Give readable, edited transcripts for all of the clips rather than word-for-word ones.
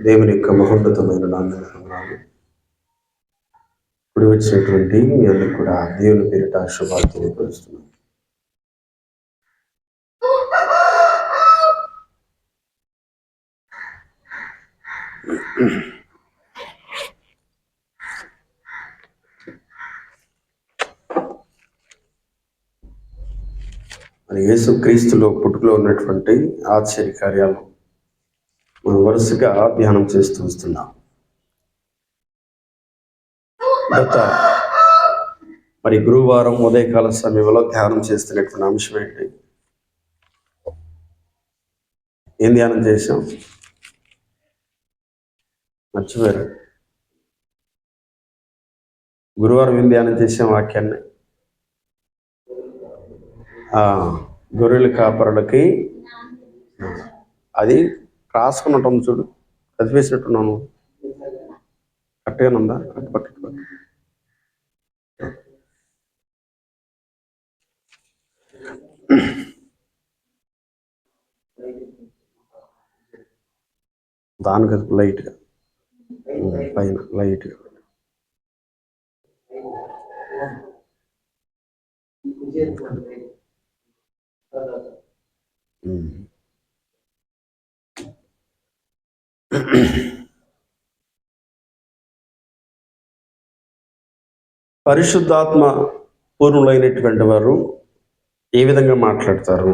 దేవుని యొక్క మహోన్నతమైన నామమున ఇప్పుడు వచ్చినటువంటి మీ అందరికీ కూడా దేవుని పేరిట శుభాలు తెలియపరుస్తున్నాను. మరి యేసు క్రీస్తులో పుట్టుకలో ఉన్నటువంటి ఆశ్చర్య కార్యాలు మనం వరుసగా ధ్యానం చేస్తూ వస్తున్నాం. గత మరి గురువారం ఉదయకాల సమయంలో ధ్యానం చేస్తున్నటువంటి అంశం ఏంటి? ఏం ధ్యానం చేశాం? మర్చిపోయారు. గురువారం ఏం ధ్యానం చేసాం? వాక్యాన్ని గొర్రెల కాపరులకి అది రాసుకున్నట్టు చూడు, చదివేసినట్టున్నాను. కరెక్ట్గానే ఉందా? పక్క దానికి లైట్గా పైన లైట్గా పరిశుద్ధాత్మ పూర్ణులైనటువంటి వారు ఏ విధంగా మాట్లాడతారు?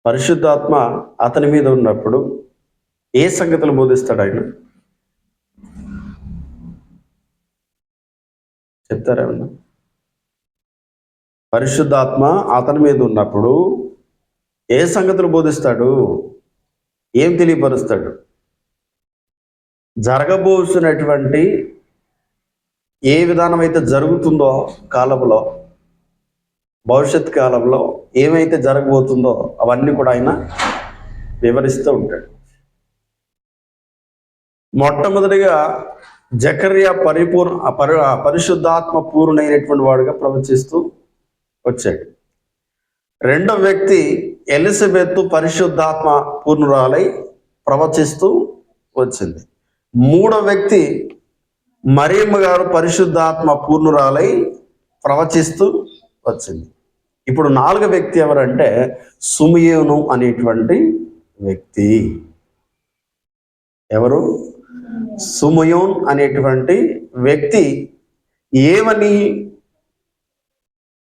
పరిశుద్ధాత్మ అతని మీద ఉన్నప్పుడు ఏ సంగతులు బోధిస్తాడు ఆయన? చెప్తారా? పరిశుద్ధాత్మ అతని మీద ఉన్నప్పుడు ఏ సంగతులు బోధిస్తాడు? ఏం తెలియపరుస్తాడు? జరగబోసినటువంటి ఏ విధానం అయితే జరుగుతుందో కాలంలో, భవిష్యత్ కాలంలో ఏమైతే జరగబోతుందో అవన్నీ కూడా ఆయన వివరిస్తూ ఉంటాడు. మొట్టమొదటిగా జకర్యా పరిశుద్ధాత్మ పూర్ణైనటువంటి వాడుగా ప్రవచిస్తూ వచ్చాడు. రెండో వ్యక్తి ఎలిజబెత్ పరిశుద్ధాత్మ పూర్ణురాలై ప్రవచిస్తూ వచ్చింది. మూడో వ్యక్తి మరియమ్మ గారు పరిశుద్ధాత్మ పూర్ణురాలై ప్రవచిస్తూ వచ్చింది. ఇప్పుడు నాలుగో వ్యక్తి ఎవరంటే సుమయోను అనేటువంటి వ్యక్తి. ఎవరు? సుమయోన్ అనేటువంటి వ్యక్తి. ఏమని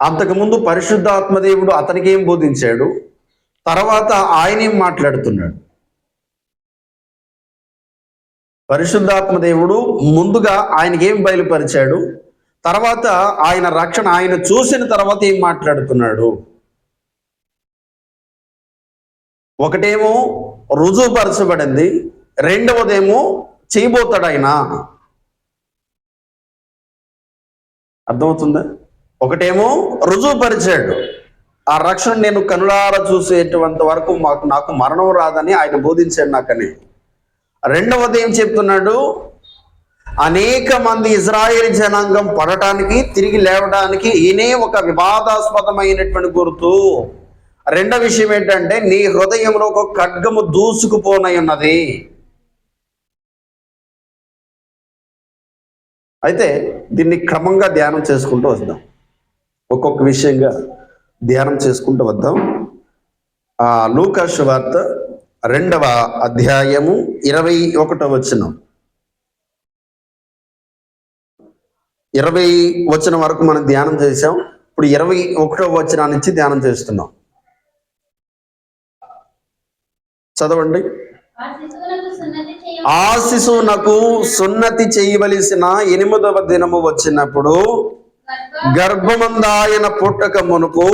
అంతకుముందు పరిశుద్ధాత్మదేవుడు అతనికి ఏం బోధించాడు, తర్వాత ఆయన ఏం మాట్లాడుతున్నాడు? పరిశుద్ధాత్మదేవుడు ముందుగా ఆయనకి ఏం బయలుపరిచాడు, తర్వాత ఆయన రక్షణ ఆయన చూసిన తర్వాత ఏం మాట్లాడుతున్నాడు? ఒకటేమో రుజువుపరచబడింది, రెండవదేమో చేయబోతాడు ఆయన. అర్థమవుతుందా? ఒకటేమో రుజువుపరిచాడు, ఆ రక్షణ నేను కనులారా చూసేటువంటి వరకు నాకు మరణం రాదని ఆయన బోధించాడు నాకని. రెండవది ఏం చెప్తున్నాడు? అనేక మంది ఇజ్రాయేల్ జనాంగం పడటానికి తిరిగి లేవడానికి ఈయనే ఒక వివాదాస్పదమైనటువంటి గుర్తు. రెండవ విషయం ఏంటంటే నీ హృదయంలో ఒక ఖడ్గము దూసుకుపోనై ఉన్నది. అయితే దీన్ని క్రమంగా ధ్యానం చేసుకుంటూ వద్దాం, ఒక్కొక్క విషయంగా ధ్యానం చేసుకుంటూ వద్దాం. లూకా సువార్త 2వ అధ్యాయము 21వ వచనం, 20 వచనం వరకు మనం ధ్యానం చేసాం. ఇప్పుడు 21వ వచనం నుంచి ధ్యానం చేస్తున్నాం. చదవండి. ఆ శిశువునకు సున్నతి చేయవలసిన 8వ దినము వచ్చినప్పుడు గర్భమందాయన పుట్టక మునుపు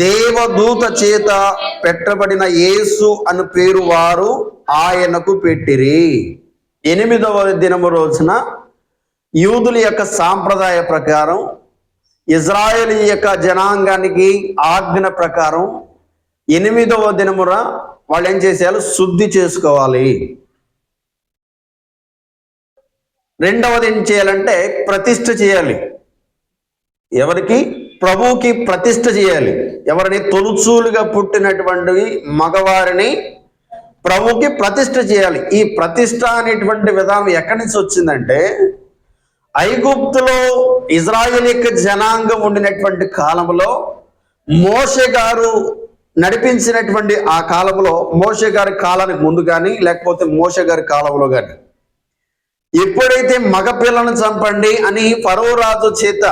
దేవదూత చేత పెట్టబడిన యేసు అను పేరు వారు ఆయనకు పెట్టిరి. 8వ దినము రోజున యూదుల యొక్క సాంప్రదాయ ప్రకారం, ఇజ్రాయేల్ యొక్క జనాంగానికి ఆజ్ఞ ప్రకారం 8వ దినమున వాళ్ళు ఏం చేసేయాలి? శుద్ధి చేసుకోవాలి. రెండవది ఏం చేయాలంటే ప్రతిష్ఠ చేయాలి. ఎవరికి? ప్రభువుకి ప్రతిష్ఠ చేయాలి. ఎవరిని? తొలుచూలుగా పుట్టినటువంటి మగవారిని ప్రభువుకి ప్రతిష్ఠ చేయాలి. ఈ ప్రతిష్ఠ అనేటువంటి విధానం ఎక్కడి నుంచి వచ్చిందంటే, ఐగుప్తులో ఇజ్రాయేలీక జనాంగం ఉండినటువంటి కాలంలో మోషే గారు నడిపించినటువంటి ఆ కాలంలో, మోషే గారి కాలానికి ముందు కానీ లేకపోతే మోషే గారి కాలంలో కానీ, ఎప్పుడైతే మగపిల్లను చంపండి అని ఫరో రాజు చేత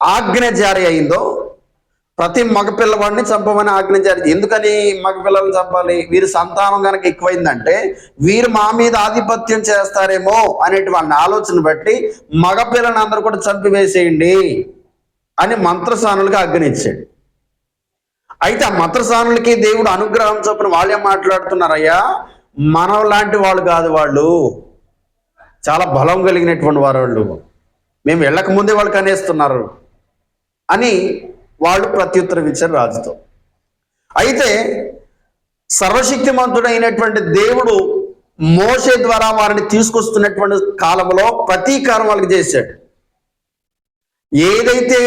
ఆజ్ఞ జారీ అయిందో, ప్రతి మగపిల్లవాడిని చంపమని ఆజ్ఞ జారీ. ఎందుకని మగపిల్లలను చంపాలి? వీరి సంతానం కనుక ఎక్కువైందంటే వీరు మా మీద ఆధిపత్యం చేస్తారేమో అనేటువంటి ఆలోచన బట్టి మగపిల్లని అందరూ కూడా చంపివేసేయండి అని మంత్రసానులకి ఆజ్ఞ ఇచ్చాడు. అయితే ఆ మంత్రసానులకి దేవుడు అనుగ్రహం చొప్పున వాళ్ళే మాట్లాడుతున్నారయ్యా, మనం లాంటి వాళ్ళు కాదు, వాళ్ళు చాలా బలం కలిగినటువంటి వారు, వాళ్ళు మేము వెళ్ళక ముందే వాళ్ళు కనేస్తున్నారు అని వాళ్ళు ప్రత్యుత్తరం ఇచ్చారు రాజుతో. అయితే సర్వశక్తిమంతుడైనటువంటి దేవుడు మోషే ద్వారా వారిని తీసుకొస్తున్నటువంటి కాలంలో ప్రతీకారం వాళ్ళకి చేశాడు. ఏదైతే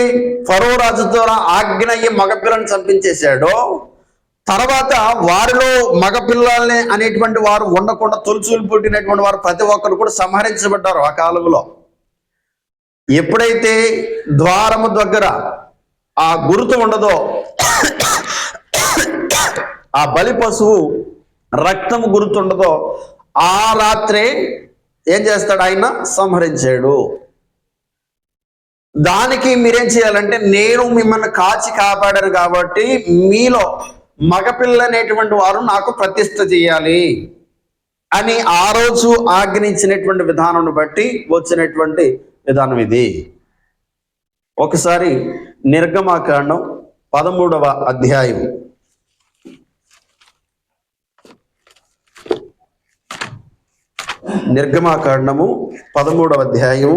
ఫరో రాజు ద్వారా ఆజ్ఞ అయ్యి మగపిల్లని చంపించేశాడో, తర్వాత వారిలో మగపిల్లల్ని అనేటువంటి వారు ఉండకుండా తొలుచూలు పుట్టినటువంటి వారు ప్రతి ఒక్కరు కూడా సంహరించబడ్డారు ఆ కాలంలో. ఎప్పుడైతే ద్వారము దగ్గర ఆ గుర్తు ఉండదో, ఆ బలి పశువు రక్తము గుర్తుండదో, ఆ రాత్రే ఏం చేస్తాడు? ఆయన సంహరించాడు. దానికి మీరేం చేయాలంటే, నేను మిమ్మల్ని కాచి కాపాడాను కాబట్టి మీలో మగపిల్ల అనేటువంటి వారు నాకు ప్రతిష్ఠ చేయాలి అని ఆ రోజు ఆజ్ఞించినటువంటి విధానం బట్టి వచ్చినటువంటి విధానం ఇది. ఒకసారి నిర్గమాకాండం 13వ అధ్యాయం నిర్గమాకాండము 13వ అధ్యాయం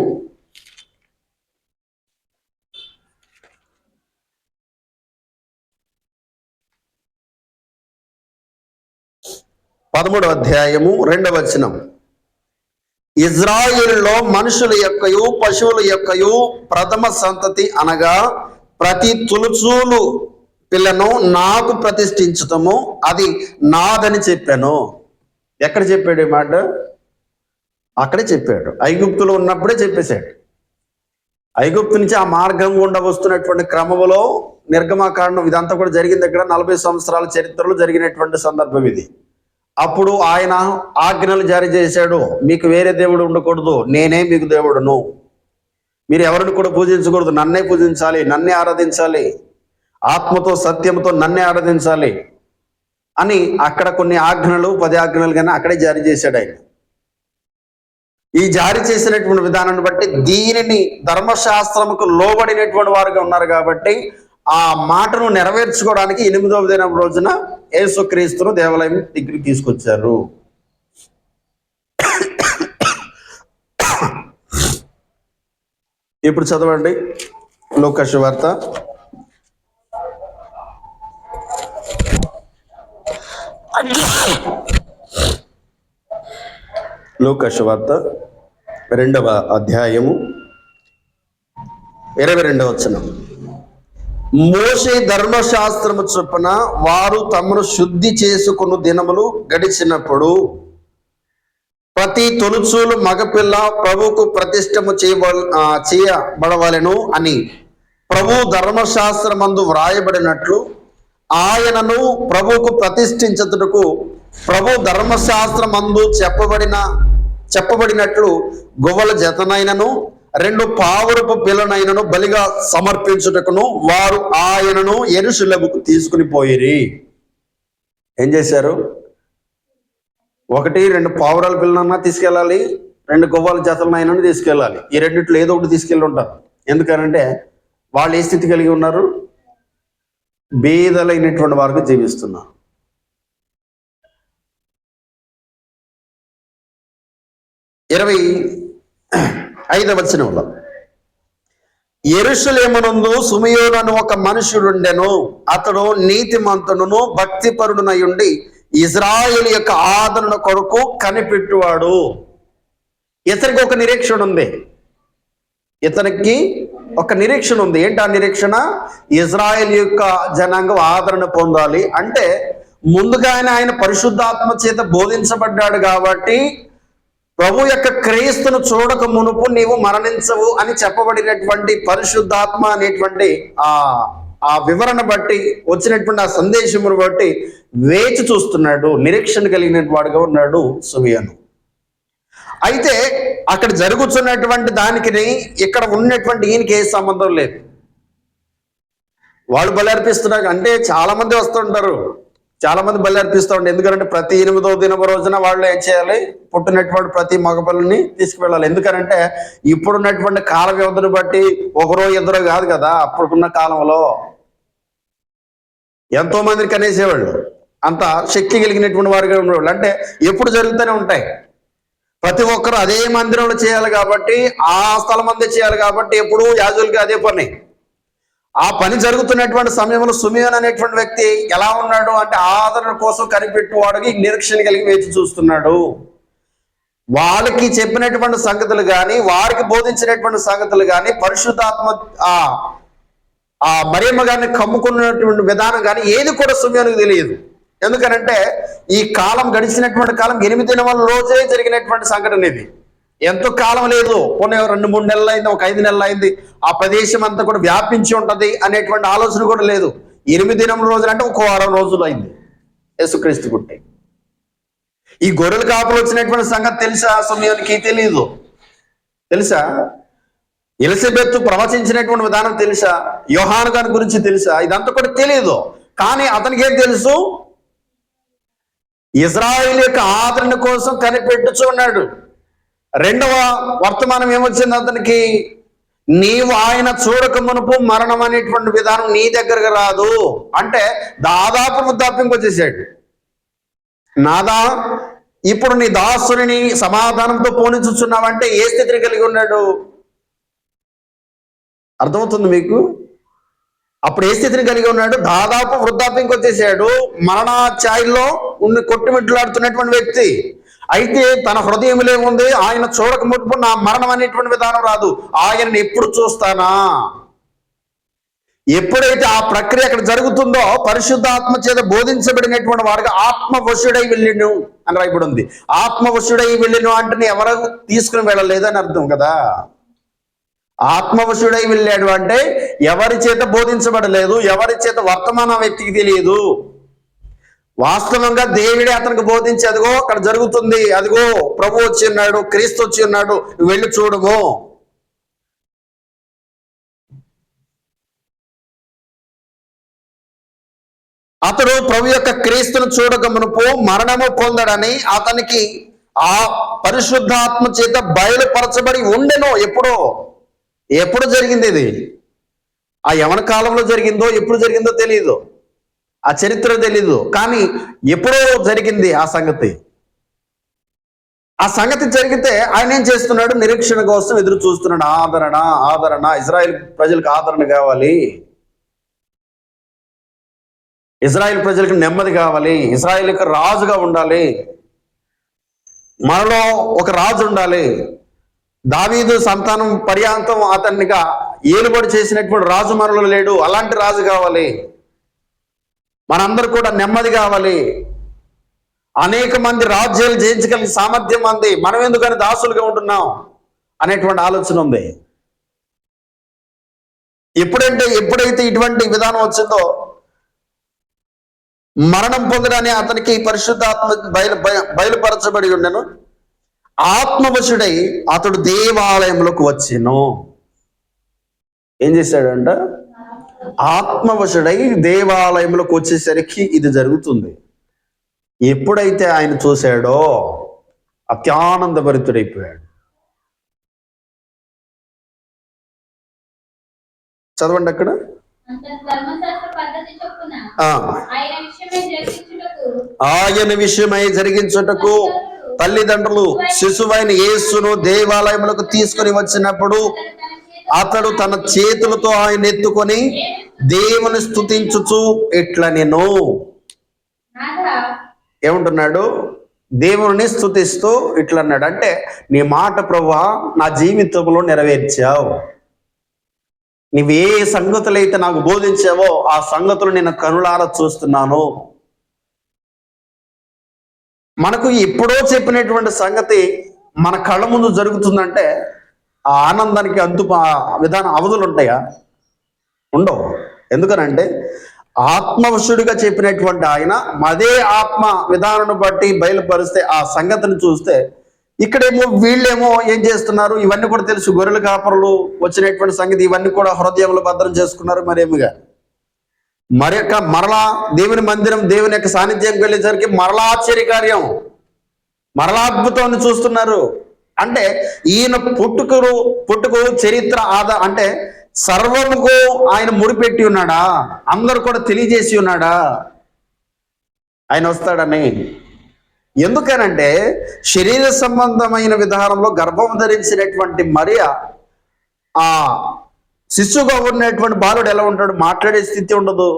13వ అధ్యాయము 2వ వచనం. ఇజ్రాయేలులో మనుషుల యొక్కయు పశువుల యొక్కయు ప్రథమ సంతతి అనగా ప్రతి తులుచూలు పిల్లను నాకు ప్రతిష్ఠించటము అది నాదని చెప్పాను. ఎక్కడ చెప్పాడు ఈ మాట? అక్కడే చెప్పాడు. ఐగుప్తులో ఉన్నప్పుడే చెప్పేశాడు. ఐగుప్తు నుంచి ఆ మార్గం గుండా వస్తున్నటువంటి క్రమంలో నిర్గమాకాండం ఇదంతా కూడా జరిగింది. దగ్గర 40 సంవత్సరాల చరిత్రలో జరిగినటువంటి సందర్భం ఇది. అప్పుడు ఆయన ఆజ్ఞలు జారీ చేశాడు, మీకు వేరే దేవుడు ఉండకూడదు, నేనే మీకు దేవుడును, మీరు ఎవరిని కూడా పూజించకూడదు, నన్నే పూజించాలి, నన్నే ఆరాధించాలి, ఆత్మతో సత్యంతో నన్నే ఆరాధించాలి అని అక్కడ కొన్ని ఆజ్ఞలు 10 ఆజ్ఞలు కానీ అక్కడే జారీ చేశాడు ఆయన. ఈ జారీ చేసినటువంటి విధానాన్ని బట్టి దీనిని ధర్మశాస్త్రముకు లోబడినటువంటి వారుగా ఉన్నారు కాబట్టి ఆ మాటను నెరవేర్చుకోవడానికి 8వ దినం రోజున యేసుక్రీస్తును దేవాలయం దగ్గరికి తీసుకొచ్చారు. ఇప్పుడు చదవండి లూకా సువార్త 2వ అధ్యాయము 22వ వచనం. మోషే ధర్మశాస్త్రము చొప్పున వారు తమను శుద్ధి చేసుకుని దినములు గడిచినప్పుడు ప్రతి తొలుచూలు మగపిల్ల ప్రభువుకు ప్రతిష్టము చేయబడవలెను అని ప్రభు ధర్మశాస్త్రమందు వ్రాయబడినట్లు ఆయనను ప్రభువుకు ప్రతిష్ఠించుటకు ప్రభు ధర్మశాస్త్రమందు చెప్పబడినట్లు గొవ్వల జతనైనను 2 పావురపు పిల్లనైనను బలిగా సమర్పించుటకును వారు ఆయనను యెరూషలేముకు తీసుకుని పోయిరి. ఏం చేశారు? 1-2 పావురాల పిల్లనన్నా తీసుకెళ్ళాలి, 2 గొవ్వల జతలనైనా తీసుకెళ్ళాలి. ఈ రెండిట్లో ఏదో ఒకటి తీసుకెళ్ళి ఉంటారు. ఎందుకనంటే వాళ్ళు ఏ స్థితి కలిగి ఉన్నారు? బీదలైనటువంటి వారికి జీవిస్తున్నారు. 25వ వచనంలో, యెరూషలేమునందు సిమియోను అను ఒక మనుషుడుండెను. అతడు నీతిమంతుడును భక్తిపరుడునై ఉండి ఇజ్రాయేలు యొక్క ఆదరణ కొరకు కనిపెట్టువాడు. ఇతనికి ఒక నిరీక్షణ ఉంది. ఇతనికి ఒక నిరీక్షణ ఉంది. ఏంటి ఆ నిరీక్షణ? ఇజ్రాయెల్ యొక్క జనాంగం ఆదరణ పొందాలి అంటే ముందుగానే ఆయన పరిశుద్ధాత్మ చేత బోధించబడ్డాడు కాబట్టి ప్రభు యొక్క క్రీస్తును చూడక మునుపు నీవు మరణించవు అని చెప్పబడినటువంటి పరిశుద్ధాత్మ అనేటువంటి ఆ వివరణ బట్టి వచ్చినటువంటి ఆ సందేశమును బట్టి వేచి చూస్తున్నాడు, నిరీక్షణ కలిగిన వాడుగా ఉన్నాడు సిమియోను. అయితే అక్కడ జరుగుతున్నటువంటి దానికి ఇక్కడ ఉన్నటువంటి ఈయనకి ఏ సంబంధం లేదు. వాళ్ళు బలి అర్పిస్తున్నారు అంటే చాలా మంది వస్తుంటారు, చాలా మంది బలి అర్పిస్తూ ఉంటారు. ఎందుకంటే ప్రతి 8వ దినం రోజున వాళ్ళు ఏం చేయాలి? పుట్టినటువంటి ప్రతి మగపిల్లని తీసుకువెళ్ళాలి. ఎందుకంటే ఇప్పుడున్నటువంటి కాల వ్యవధిని బట్టి ఒకరో ఇద్దరో కాదు కదా, అప్పుడున్న కాలంలో ఎంతో మందిని కనేసేవాళ్ళు, అంత శక్తి కలిగినటువంటి వారుగా ఉండేవాళ్ళు. అంటే ఎప్పుడు జరుగుతూనే ఉంటాయి. ప్రతి ఒక్కరు అదే మందిరంలో చేయాలి కాబట్టి, ఆ స్థలం అందే చేయాలి కాబట్టి ఎప్పుడు యాజకులకి అదే పని. ఆ పని జరుగుతున్నటువంటి సమయంలో సిమియోను అనేటువంటి వ్యక్తి ఎలా ఉన్నాడు అంటే ఆదరణ కోసం కనిపెట్టువాడికి నిరీక్షణ కలిగి వేచి చూస్తున్నాడు. వాళ్ళకి చెప్పినటువంటి సంగతులు కానీ, వారికి బోధించినటువంటి సంగతులు కానీ, పరిశుద్ధాత్మ ఆ మరియమ్మ గారిని కమ్ముకున్నటువంటి విధానం కానీ ఏది కూడా సిమియోనుకు తెలియదు. ఎందుకనంటే ఈ కాలం గడిచినటువంటి కాలం 8 దినముల రోజే జరిగినటువంటి సంఘటన ఇది. ఎంతో కాలం లేదు, కొన్ని 2-3 నెలలు అయింది, ఒక 5 నెలలు అయింది, ఆ ప్రదేశం అంతా కూడా వ్యాపించి ఉంటది అనేటువంటి ఆలోచన కూడా లేదు. 8 దినముల రోజులు అంటే ఒక వారం రోజులు అయింది యేసుక్రీస్తు పుట్టి. ఈ గొర్రెల కాపులు వచ్చినటువంటి సంగతి తెలుసా సిమియోనుకి? తెలియదు. తెలుసా? ఎలిజబెత్ ప్రవచించినటువంటి విధానం తెలుసా? యోహాను గారి గురించి తెలుసా? ఇదంతా కూడా తెలియదు. కానీ అతనికి ఏం తెలుసు? ఇజ్రాయిల్ యొక్క ఆదరణ కోసం కనిపెట్టుచున్నాడు. రెండవ వర్తమానం ఏమొచ్చింది అతనికి? నీవు ఆయన చూడక మునుపు మరణం అనేటువంటి విధానం నీ దగ్గరకు రాదు అంటే దాదాపు ముద్దాపింకి వచ్చేసాడు. నాదా, ఇప్పుడు నీ దాసుని సమాధానంతో పోనిచుచున్నావంటే ఏ స్థితిని కలిగి ఉన్నాడు? అర్థమవుతుంది మీకు? అప్పుడు ఏ స్థితిని కలిగి ఉన్నాడు? దాదాపు వృద్ధాప్యంకి వచ్చేసాడు, మరణాఛాయల్లో ఉండి కొట్టుమిట్లాడుతున్నటువంటి వ్యక్తి. అయితే తన హృదయంలో ఏముంది? ఆయన చూడక మునుపు నా మరణం అనేటువంటి విధానం రాదు, ఆయన్ని ఎప్పుడు చూస్తానా? ఎప్పుడైతే ఆ ప్రక్రియ అక్కడ జరుగుతుందో పరిశుద్ధాత్మ చేత బోధించబడినటువంటి వాడిగా ఆత్మవశుడై వెళ్ళిను అని రాయబడి ఉంది. ఆత్మవశుడై వెళ్ళిను అంటే ఎవరు తీసుకుని వెళ్ళలేదు అని అర్థం కదా. ఆత్మవశుడై వెళ్ళాడు అంటే ఎవరి చేత బోధించబడలేదు, ఎవరి చేత వర్తమానం వ్యక్తికి తెలియదు. వాస్తవంగా దేవుడే అతనికి బోధించి అదిగో అక్కడ జరుగుతుంది, అదిగో ప్రభు వచ్చి ఉన్నాడు, క్రీస్తు వచ్చి ఉన్నాడు, వెళ్ళి చూడము. అతడు ప్రభు యొక్క క్రీస్తును చూడక మునుపు మరణము పొందడని అతనికి ఆ పరిశుద్ధాత్మ చేత బయలుపరచబడి ఉండెను. ఎప్పుడు జరిగింది ఇది? ఆ యవన కాలంలో జరిగిందో ఎప్పుడు జరిగిందో తెలియదు, ఆ చరిత్ర తెలీదు. కానీ ఎప్పుడో జరిగింది ఆ సంగతి. ఆ సంగతి జరిగితే ఆయన ఏం చేస్తున్నాడు? నిరీక్షణ కోసం ఎదురు చూస్తున్నాడు. ఆదరణ, ఇజ్రాయెల్ ప్రజలకు ఆదరణ కావాలి, ఇజ్రాయెల్ ప్రజలకు నెమ్మది కావాలి, ఇజ్రాయెల్కి రాజుగా ఉండాలి, మనలో ఒక రాజు ఉండాలి. దావీదు సంతానం పర్యాంతం అతన్నిగా ఏలుబడి చేసినటువంటి రాజు మనలో లేడు, అలాంటి రాజు కావాలి. మనందరూ కూడా నెమ్మది కావాలి. అనేక మంది రాజ్యాలు జయించగలిగిన సామర్థ్యం ఉంది, మనం ఎందుకని దాసులుగా ఉంటున్నాం అనేటువంటి ఆలోచన ఉంది. ఎప్పుడైతే ఇటువంటి విధానం వచ్చిందో మరణం పొందడాన్ని అతనికి పరిశుద్ధాత్మ బయలుపరచబడి ఉండెను. ఆత్మవశుడై అతడు దేవాలయంలోకి వచ్చెను. ఏం చేశాడంట? ఆత్మవశుడై దేవాలయంలోకి వచ్చేసరికి ఇది జరుగుతుంది. ఎప్పుడైతే ఆయన చూశాడో అత్యానందభరితుడైపోయాడు. చదవండి అక్కడ. ఆయన విషయమై జరిగించుటకు తల్లిదండ్రులు శిశువైన యేసును దేవాలయములకు తీసుకుని వచ్చినప్పుడు అతడు తన చేతులతో ఆయన ఎత్తుకొని దేవుని స్తుతించుచు ఇట్లా నేను ఏమంటున్నాడు? దేవుని స్తుతిస్తూ ఇట్లా అన్నాడు. అంటే నీ మాట ప్రభువా నా జీవితంలో నెరవేర్చావు, నువ్వు ఏ సంగతులైతే నాకు బోధించావో ఆ సంగతులు నేను కనులారా చూస్తున్నాను. మనకు ఎప్పుడో చెప్పినటువంటి సంగతి మన కళ్ళ ముందు జరుగుతుందంటే ఆ ఆనందానికి విధానం అవధులు ఉంటాయా? ఉండవు. ఎందుకనంటే ఆత్మవశుడిగా చెప్పినటువంటి ఆయన అదే ఆత్మ విధానం బట్టి బయలుపరిస్తే ఆ సంగతిని చూస్తే, ఇక్కడేమో వీళ్ళేమో ఏం చేస్తున్నారు, ఇవన్నీ కూడా తెలుసు, గొర్రెల కాపరులు వచ్చినటువంటి సంగతి ఇవన్నీ కూడా హృదయంలో భద్రం చేసుకున్నారు. మరేమిగా మరలా దేవుని మందిరం, దేవుని యొక్క సాన్నిధ్యం వెళ్ళేసరికి మరలా ఆశ్చర్యకార్యం, మరలా అద్భుతాన్ని చూస్తున్నారు. అంటే ఈయన పుట్టుకు చరిత్ర అంటే సర్వముకు ఆయన ముడిపెట్టి ఉన్నాడా? అందరూ కూడా తెలియజేసి ఉన్నాడా ఆయన వస్తాడని? ఎందుకనంటే శరీర సంబంధమైన విధానంలో గర్భం ధరించినటువంటి మరియా ఆ శిశువుగా ఉన్నటువంటి బాలుడు ఎలా ఉంటాడు? మాట్లాడే స్థితి ఉండదు,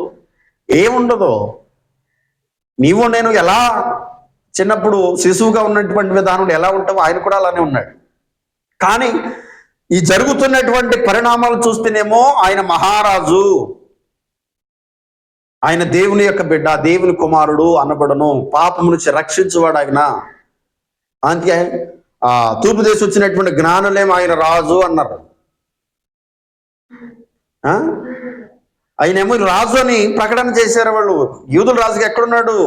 ఏముండదు. నీవు నేను ఎలా చిన్నప్పుడు శిశువుగా ఉన్నటువంటి విధానంలో ఎలా ఉంటామో ఆయన కూడా అలానే ఉన్నాడు. కానీ ఈ జరుగుతున్నటువంటి పరిణామాలు చూస్తేనేమో ఆయన మహారాజు, ఆయన దేవుని యొక్క బిడ్డ, దేవుని కుమారుడు అనబడను, పాపము నుంచి రక్షించువాడు ఆయన. అందుకే తూర్పు దేశం వచ్చినటువంటి జ్ఞానులేమో ఆయన రాజు అన్నారు. ఆయనేమో రాజు అని ప్రకటన చేశారు వాళ్ళు. యూదుల రాజుగా ఎక్కడున్నాడు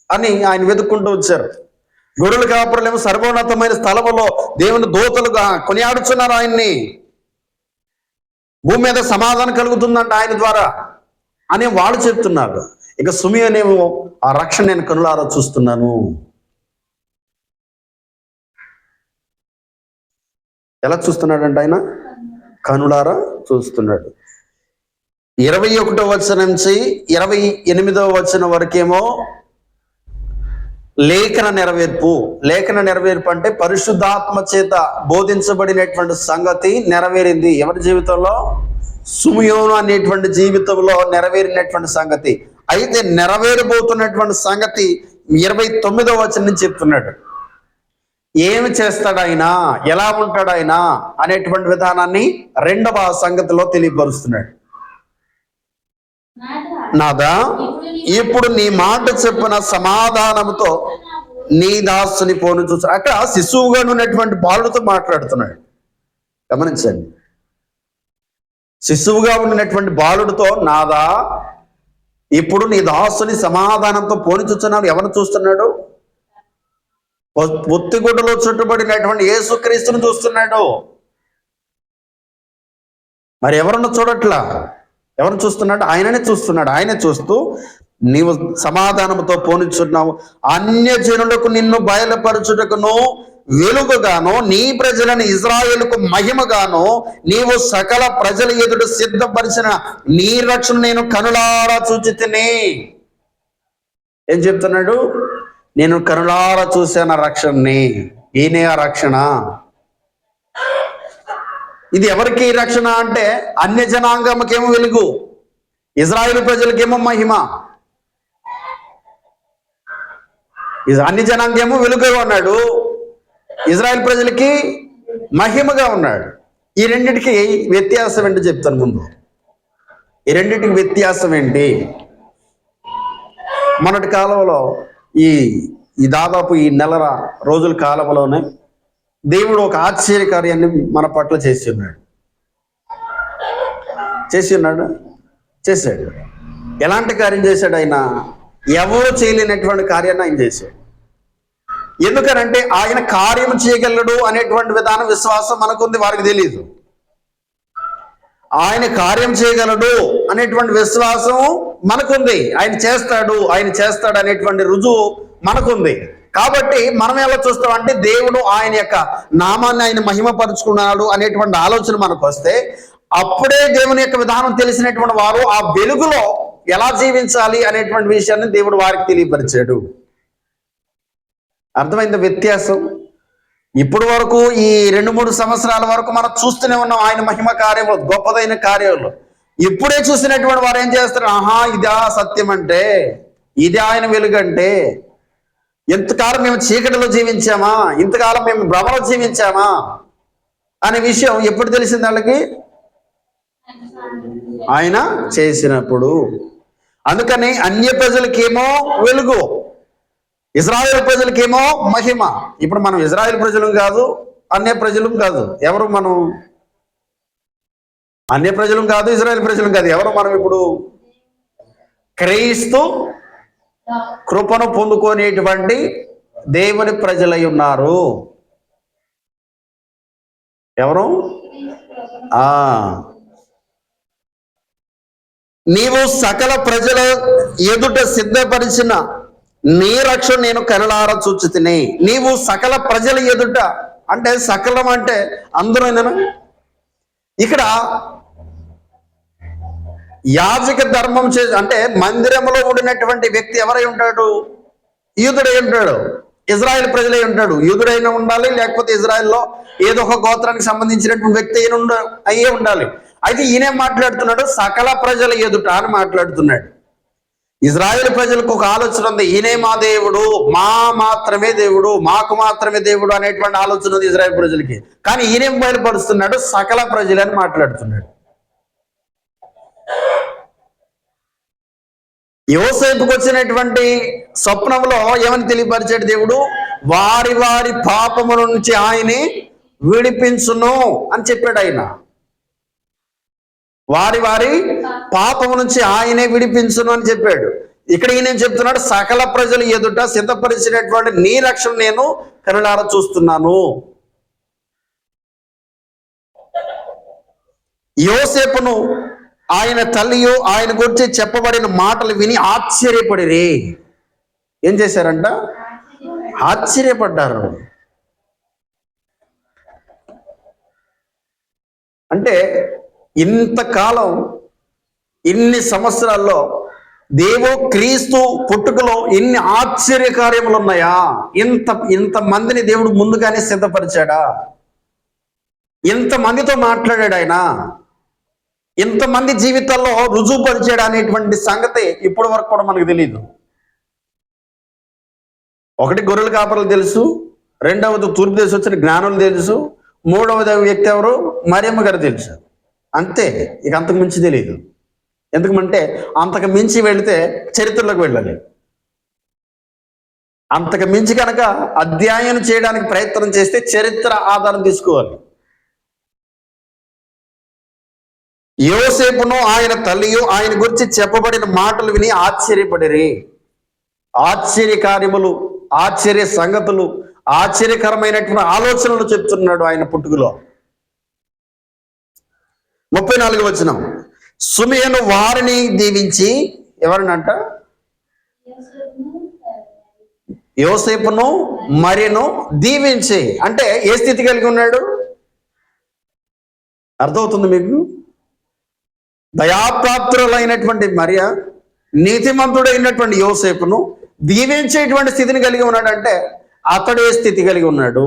అని ఆయన వెతుక్కుంటూ వచ్చారు. గొర్రెల కాపరులేమో సర్వోన్నతమైన స్థలములో దేవుని దూతలుగా కొనియాడుచున్నారు ఆయన్ని. భూమి మీద సమాధానం కలుగుతుందంట ఆయన ద్వారా అని వాళ్ళు చెప్తున్నారు. ఇక సుమియోనేమో ఆ రక్షణ నేను కనులారా చూస్తున్నాను. ఎలా చూస్తున్నాడంటే ఆయన కనులారా చూస్తున్నాడు. 21వ వచనం నుంచి 28వ వచనం వరకేమో లేఖన నెరవేర్పు అంటే పరిశుద్ధాత్మ చేత బోధించబడినటువంటి సంగతి నెరవేరింది. ఎవరి జీవితంలో? సుమియోను అనేటువంటి జీవితంలో నెరవేరినటువంటి సంగతి. అయితే నెరవేరబోతున్నటువంటి సంగతి 29వ వచనం నుంచి చెప్తున్నాడు. ఏమి చేస్తాడు ఆయన, ఎలా ఉంటాడు ఆయన అనేటువంటి విధానాన్ని 2వ సంగతిలో తెలియపరుస్తున్నాడు. నాదా, ఇప్పుడు నీ మాట చెప్పిన సమాధానంతో నీ దాసుని పోను చూస్తాడు. అక్కడ శిశువుగా ఉన్నటువంటి బాలుడితో మాట్లాడుతున్నాడు. గమనించండి, శిశువుగా ఉన్నటువంటి బాలుడితో, నాదా ఇప్పుడు నీ దాసుని సమాధానంతో పోని చూస్తున్నాడు. ఎవరిని చూస్తున్నాడు? పొత్తిగుడ్డలో చుట్టుబడినటువంటి యేసుక్రీస్తుని చూస్తున్నాడు. మరి ఎవరన్నా చూడట్లా? ఎవరు చూస్తున్నాడు? ఆయననే చూస్తున్నాడు. ఆయనే చూస్తూ నీవు సమాధానంతో పోనిచున్నావు, అన్యజనులకు నిన్ను బయలుపరచుటకును వెలుగుగాను, నీ ప్రజలను ఇజ్రాయేలుకు మహిమగాను నీవు సకల ప్రజల ఎదుట సిద్ధపరిచిన నీ రక్షణ నేను కనులారా చూచితిని. ఏం చెప్తున్నాడు? నేను కనులారా చూశాను రక్షణని. ఈయనే ఆ రక్షణ. ఇది ఎవరికి రక్షణ అంటే అన్య జనాంగంకేమో వెలుగు, ఇజ్రాయేలు ప్రజలకేమో మహిమ. అన్య జనాంగేమో వెలుగుగా ఉన్నాడు, ఇజ్రాయేల్ ప్రజలకి మహిమగా ఉన్నాడు. ఈ రెండింటికి వ్యత్యాసం ఏంటి చెప్తాను ముందు. ఈ రెండింటికి వ్యత్యాసం ఏంటి? మొన్నటి కాలంలో ఈ దాదాపు ఈ నెల రోజుల కాలంలోనే దేవుడు ఒక ఆశ్చర్యకార్యాన్ని మన పట్ల చేశాడు. ఎలాంటి కార్యం చేశాడు ఆయన? ఎవరు చేయలేనటువంటి కార్యాన్ని ఆయన చేశాడు. ఎందుకనంటే ఆయన కార్యం చేయగలడు అనేటువంటి విధానం, విశ్వాసం మనకుంది, వారికి తెలియదు. ఆయన కార్యం చేయగలడు అనేటువంటి విశ్వాసం మనకుంది. ఆయన చేస్తాడు అనేటువంటి రుజువు మనకుంది. కాబట్టి మనం ఎలా చూస్తామంటే దేవుడు ఆయన యొక్క నామాన్ని ఆయన మహిమపరుచుకున్నాడు అనేటువంటి ఆలోచన మనకు వస్తే, అప్పుడే దేవుని యొక్క విధానం తెలిసినటువంటి వారు ఆ వెలుగులో ఎలా జీవించాలి అనేటువంటి విషయాన్ని దేవుడు వారికి తెలియపరిచాడు. అర్థమైంది వ్యత్యాసం? ఇప్పటి వరకు ఈ 2-3 సంవత్సరాల వరకు మనం చూస్తూనే ఉన్నాం ఆయన మహిమ కార్యములు, గొప్పదైన కార్యాలు. ఇప్పుడే చూసినటువంటి వారు ఏం చేస్తారు? ఇదా సత్యం అంటే, ఇదే ఆయన వెలుగంటే. ఎంతకాలం మేము చీకటిలో జీవించామా, ఇంతకాలం మేము భ్రమలో జీవించామా అనే విషయం ఎప్పుడు తెలిసింది వాళ్ళకి? ఆయన చేసినప్పుడు. అందుకని అన్య ప్రజలకేమో వెలుగు, ఇజ్రాయేల్ ప్రజలకేమో మహిమ. ఇప్పుడు మనం ఇజ్రాయేల్ ప్రజలు కాదు, అన్య ప్రజలు కాదు. ఎవరు మనం? అన్య ప్రజలు కాదు, ఇజ్రాయేల్ ప్రజలు కాదు. ఎవరు మనం? ఇప్పుడు క్రీస్తు కృపను పొందుకునేటువంటి దేవుని ప్రజలై ఉన్నారు. ఎవరు? నీవు సకల ప్రజల ఎదుట సిద్ధపరిచిన నీ రక్షణ నేను కనులారా చూచితిని. నీవు సకల ప్రజల ఎదుట అంటే సకలం అంటే అందరూ. ఇక్కడ యాజక ధర్మం అంటే మందిరంలో ఉండినటువంటి వ్యక్తి ఎవరై ఉంటాడు? యూదుడై ఉంటాడు, ఇజ్రాయెల్ ప్రజలై ఉంటాడు. యూదుడైనా ఉండాలి, లేకపోతే ఇజ్రాయెల్లో ఏదో ఒక గోత్రానికి సంబంధించినటువంటి వ్యక్తి అయ్యే ఉండాలి. అయితే ఈయనే మాట్లాడుతున్నాడు సకల ప్రజల ఎదుట అని మాట్లాడుతున్నాడు. ఇజ్రాయెల్ ప్రజలకు ఒక ఆలోచన ఉంది, ఈయనే మా దేవుడు, మాత్రమే దేవుడు, మాకు మాత్రమే దేవుడు అనేటువంటి ఆలోచన ఉంది ఇజ్రాయెల్ ప్రజలకి. కానీ ఈయనేం బయలుపరుస్తున్నాడు? సకల ప్రజలని మాట్లాడుతున్నాడు. యోసేపుకు వచ్చినటువంటి స్వప్నంలో ఏమని తెలియపరిచాడు దేవుడు? వారి వారి పాపముల నుంచి ఆయనే విడిపించును అని చెప్పాడు. ఆయన వారి వారి పాపము నుంచి ఆయనే విడిపించును అని చెప్పాడు. ఇక్కడ ఈయన చెప్తున్నాడు సకల ప్రజలు ఎదుట సిద్ధపరిచినటువంటి నీ రక్షణ నేను కనులారా చూస్తున్నాను. యోసేపును ఆయన తల్లియు ఆయన గురించి చెప్పబడిన మాటలు విని ఆశ్చర్యపడిరి. ఏం చేశారంట? ఆశ్చర్యపడ్డారు. అంటే ఇంతకాలం, ఇన్ని సంవత్సరాల్లో క్రీస్తు పుట్టుకలో ఇన్ని ఆశ్చర్య కార్యములు ఉన్నాయా? ఇంతమందిని దేవుడు ముందుగానే సిద్ధపరిచాడా? ఇంతమందితో మాట్లాడాడు ఆయన, ఇంతమంది జీవితాల్లో రుజువుపరిచాడు అనేటువంటి సంగతి ఇప్పటి వరకు కూడా మనకు తెలియదు. ఒకటి గొర్రెల కాపరులు తెలుసు, రెండవది తూర్పు దేశం వచ్చిన జ్ఞానులు తెలుసు, మూడవది వ్యక్తి ఎవరు? మరియమ్మ గారు తెలుసు. అంతే, ఇక అంతకు మించి తెలియదు. ఎందుకంటే అంతకు మించి వెళితే చరిత్రలోకి వెళ్ళాలి. అంతకు మించి కనుక అధ్యయనం చేయడానికి ప్రయత్నం చేస్తే చరిత్ర ఆధారం తీసుకోవాలి. యోసేపును ఆయన తల్లియు ఆయన గురించి చెప్పబడిన మాటలు విని ఆశ్చర్యపడిరి. ఆశ్చర్య కార్యములు, ఆశ్చర్య సంగతులు, ఆశ్చర్యకరమైనటువంటి ఆలోచనలు చెప్తున్నాడు ఆయన పుట్టుకలో. 34వ వచనం, సుమియను వారిని దీవించి, ఎవరినంట? యోసేపును మరియను దీవించి. అంటే ఏ స్థితి కలిగి ఉన్నాడు? అర్థమవుతుంది మీకు? దయాప్రాప్తులైనటువంటి మరియ, నీతిమంతుడైనటువంటి యోసేపును దీవించేటువంటి స్థితిని కలిగి ఉన్నాడంటే అతడు ఏ స్థితి కలిగి ఉన్నాడు?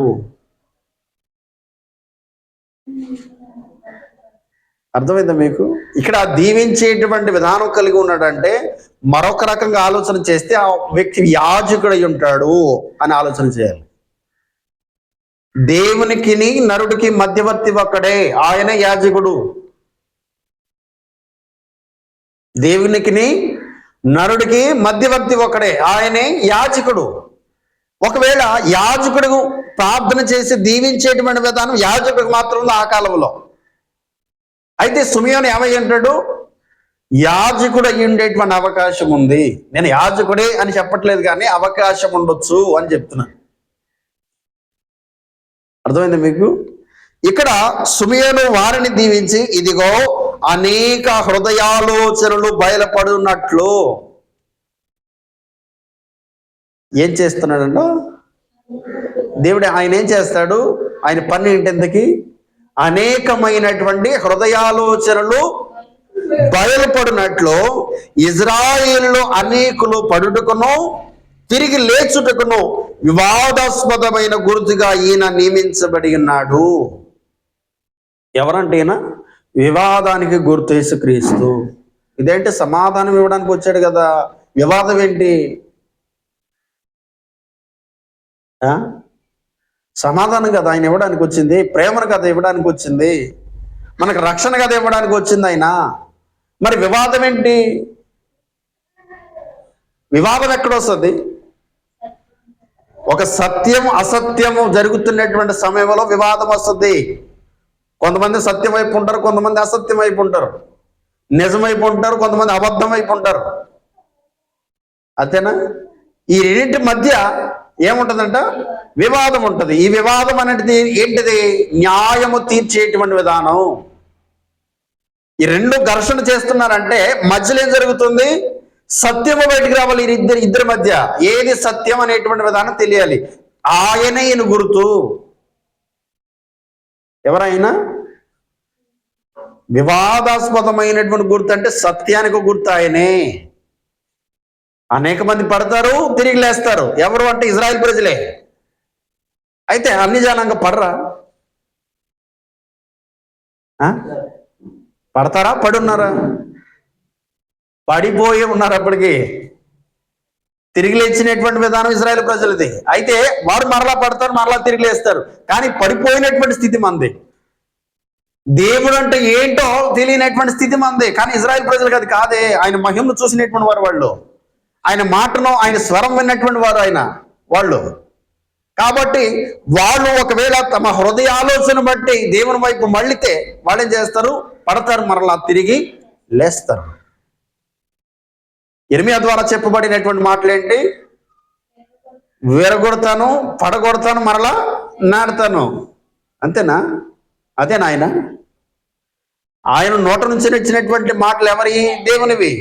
అర్థమైందా మీకు? ఇక్కడ దీవించేటువంటి విధానం కలిగి ఉన్నాడంటే మరొక రకంగా ఆలోచన చేస్తే ఆ వ్యక్తి యాజకుడై ఉంటాడు అని ఆలోచన చేయాలి. దేవునికి నరుడికి మధ్యవర్తి ఒక్కడే, ఆయన యాజకుడు. దేవునికి నరుడికి మధ్యవర్తి ఒకడే, ఆయనే యాజకుడు. ఒకవేళ యాజకుడు ప్రార్థన చేసి దీవించేటువంటి విధానం యాజకుడికి మాత్రం ఉంది ఆ కాలంలో. అయితే సుమియోను ఏమై అంటాడు? యాజకుడు అయ్యి ఉండేటువంటి అవకాశం ఉంది. నేను యాజకుడే అని చెప్పట్లేదు, కానీ అవకాశం ఉండొచ్చు అని చెప్తున్నాను. అర్థమైంది మీకు? ఇక్కడ సుమియోను వారిని దీవించి, ఇదిగో అనేక హృదయాలోచనలు బయలుపడినట్లు. ఏం చేస్తున్నాడంట దేవుడు? ఆయన ఏం చేస్తాడు? ఆయన పని ఏంటెందుకు? అనేకమైనటువంటి హృదయాలోచనలు బయలుపడినట్లు ఇజ్రాయేలులో అనేకులు పడుటకును తిరిగి లేచుటకును వివాదాస్పదమైన గుర్తుగా ఈయన నియమించబడి ఉన్నాడు. ఎవరంటే ఈయన వివాదానికి గుర్తు యేసుక్రీస్తు. ఇదేంటి? సమాధానం ఇవ్వడానికి వచ్చాడు కదా, వివాదం ఏంటి? సమాధానం కదా ఆయన ఇవ్వడానికి వచ్చింది, ప్రేమను కదా ఇవ్వడానికి వచ్చింది. మనకు రక్షణ కదా ఇవ్వడానికి వచ్చింది ఆయన. మరి వివాదం ఏంటి? వివాదం ఎక్కడొస్తుంది? ఒక సత్యం అసత్యము జరుగుతున్నటువంటి సమయంలో వివాదం వస్తుంది. కొంతమంది సత్యం వైపు ఉంటారు, కొంతమంది అసత్యం వైపు ఉంటారు, నిజం వైపు ఉంటారు, కొంతమంది అబద్ధం వైపు ఉంటారు. అంతేనా? ఈ రెండింటి మధ్య ఏముంటుందంట? వివాదం ఉంటుంది. ఈ వివాదం అనేది ఏంటిది? న్యాయము తీర్చేటువంటి విధానం. ఈ రెండు ఘర్షణ చేస్తున్నారంటే మధ్యలో ఏం జరుగుతుంది? సత్యము బయటికి రావాలి. ఇద్దరి మధ్య ఏది సత్యం అనేటువంటి విధానం తెలియాలి. ఆయనే ఈయన గుర్తు. ఎవరైనా వివాదాస్పదమైనటువంటి గుర్తు అంటే సత్యానికి గుర్తు ఆయనే. అనేక మంది పడతారు, తిరిగి లేస్తారు. ఎవరు అంటే ఇజ్రాయెల్ ప్రజలే. అయితే అన్ని జనాంగ పడరా? పడతారా? పడున్నారా? పడిపోయి ఉన్నారు. అప్పటికి తిరిగి లేచినటువంటి విధానం ఇజ్రాయెల్ ప్రజలది. అయితే వారు మరలా పడతారు, మరలా తిరిగి లేస్తారు. కానీ పడిపోయినటువంటి స్థితి మంది. దేవుడు అంటే ఏంటో తెలియనటువంటి స్థితి మంది. కానీ ఇజ్రాయెల్ ప్రజలకు అది కాదే. ఆయన మహిమను చూసినటువంటి వారు వాళ్ళు, ఆయన మాటను, ఆయన స్వరం విన్నటువంటి వారు వాళ్ళు. కాబట్టి వాళ్ళు ఒకవేళ తమ హృదయ ఆలోచన బట్టి దేవుని వైపు మళ్ళితే వాళ్ళు ఏం చేస్తారు? పడతారు, మరలా తిరిగి లేస్తారు. ఇర్మియా ద్వారా చెప్పబడినటువంటి మాటలు ఏంటి? విరగొడతాను, పడగొడతాను, మరలా నాటుతాను. అంతేనా? అదేనా ఆయన నోట నుంచి వచ్చినటువంటి మాటలు ఎవరి? దేవునివి.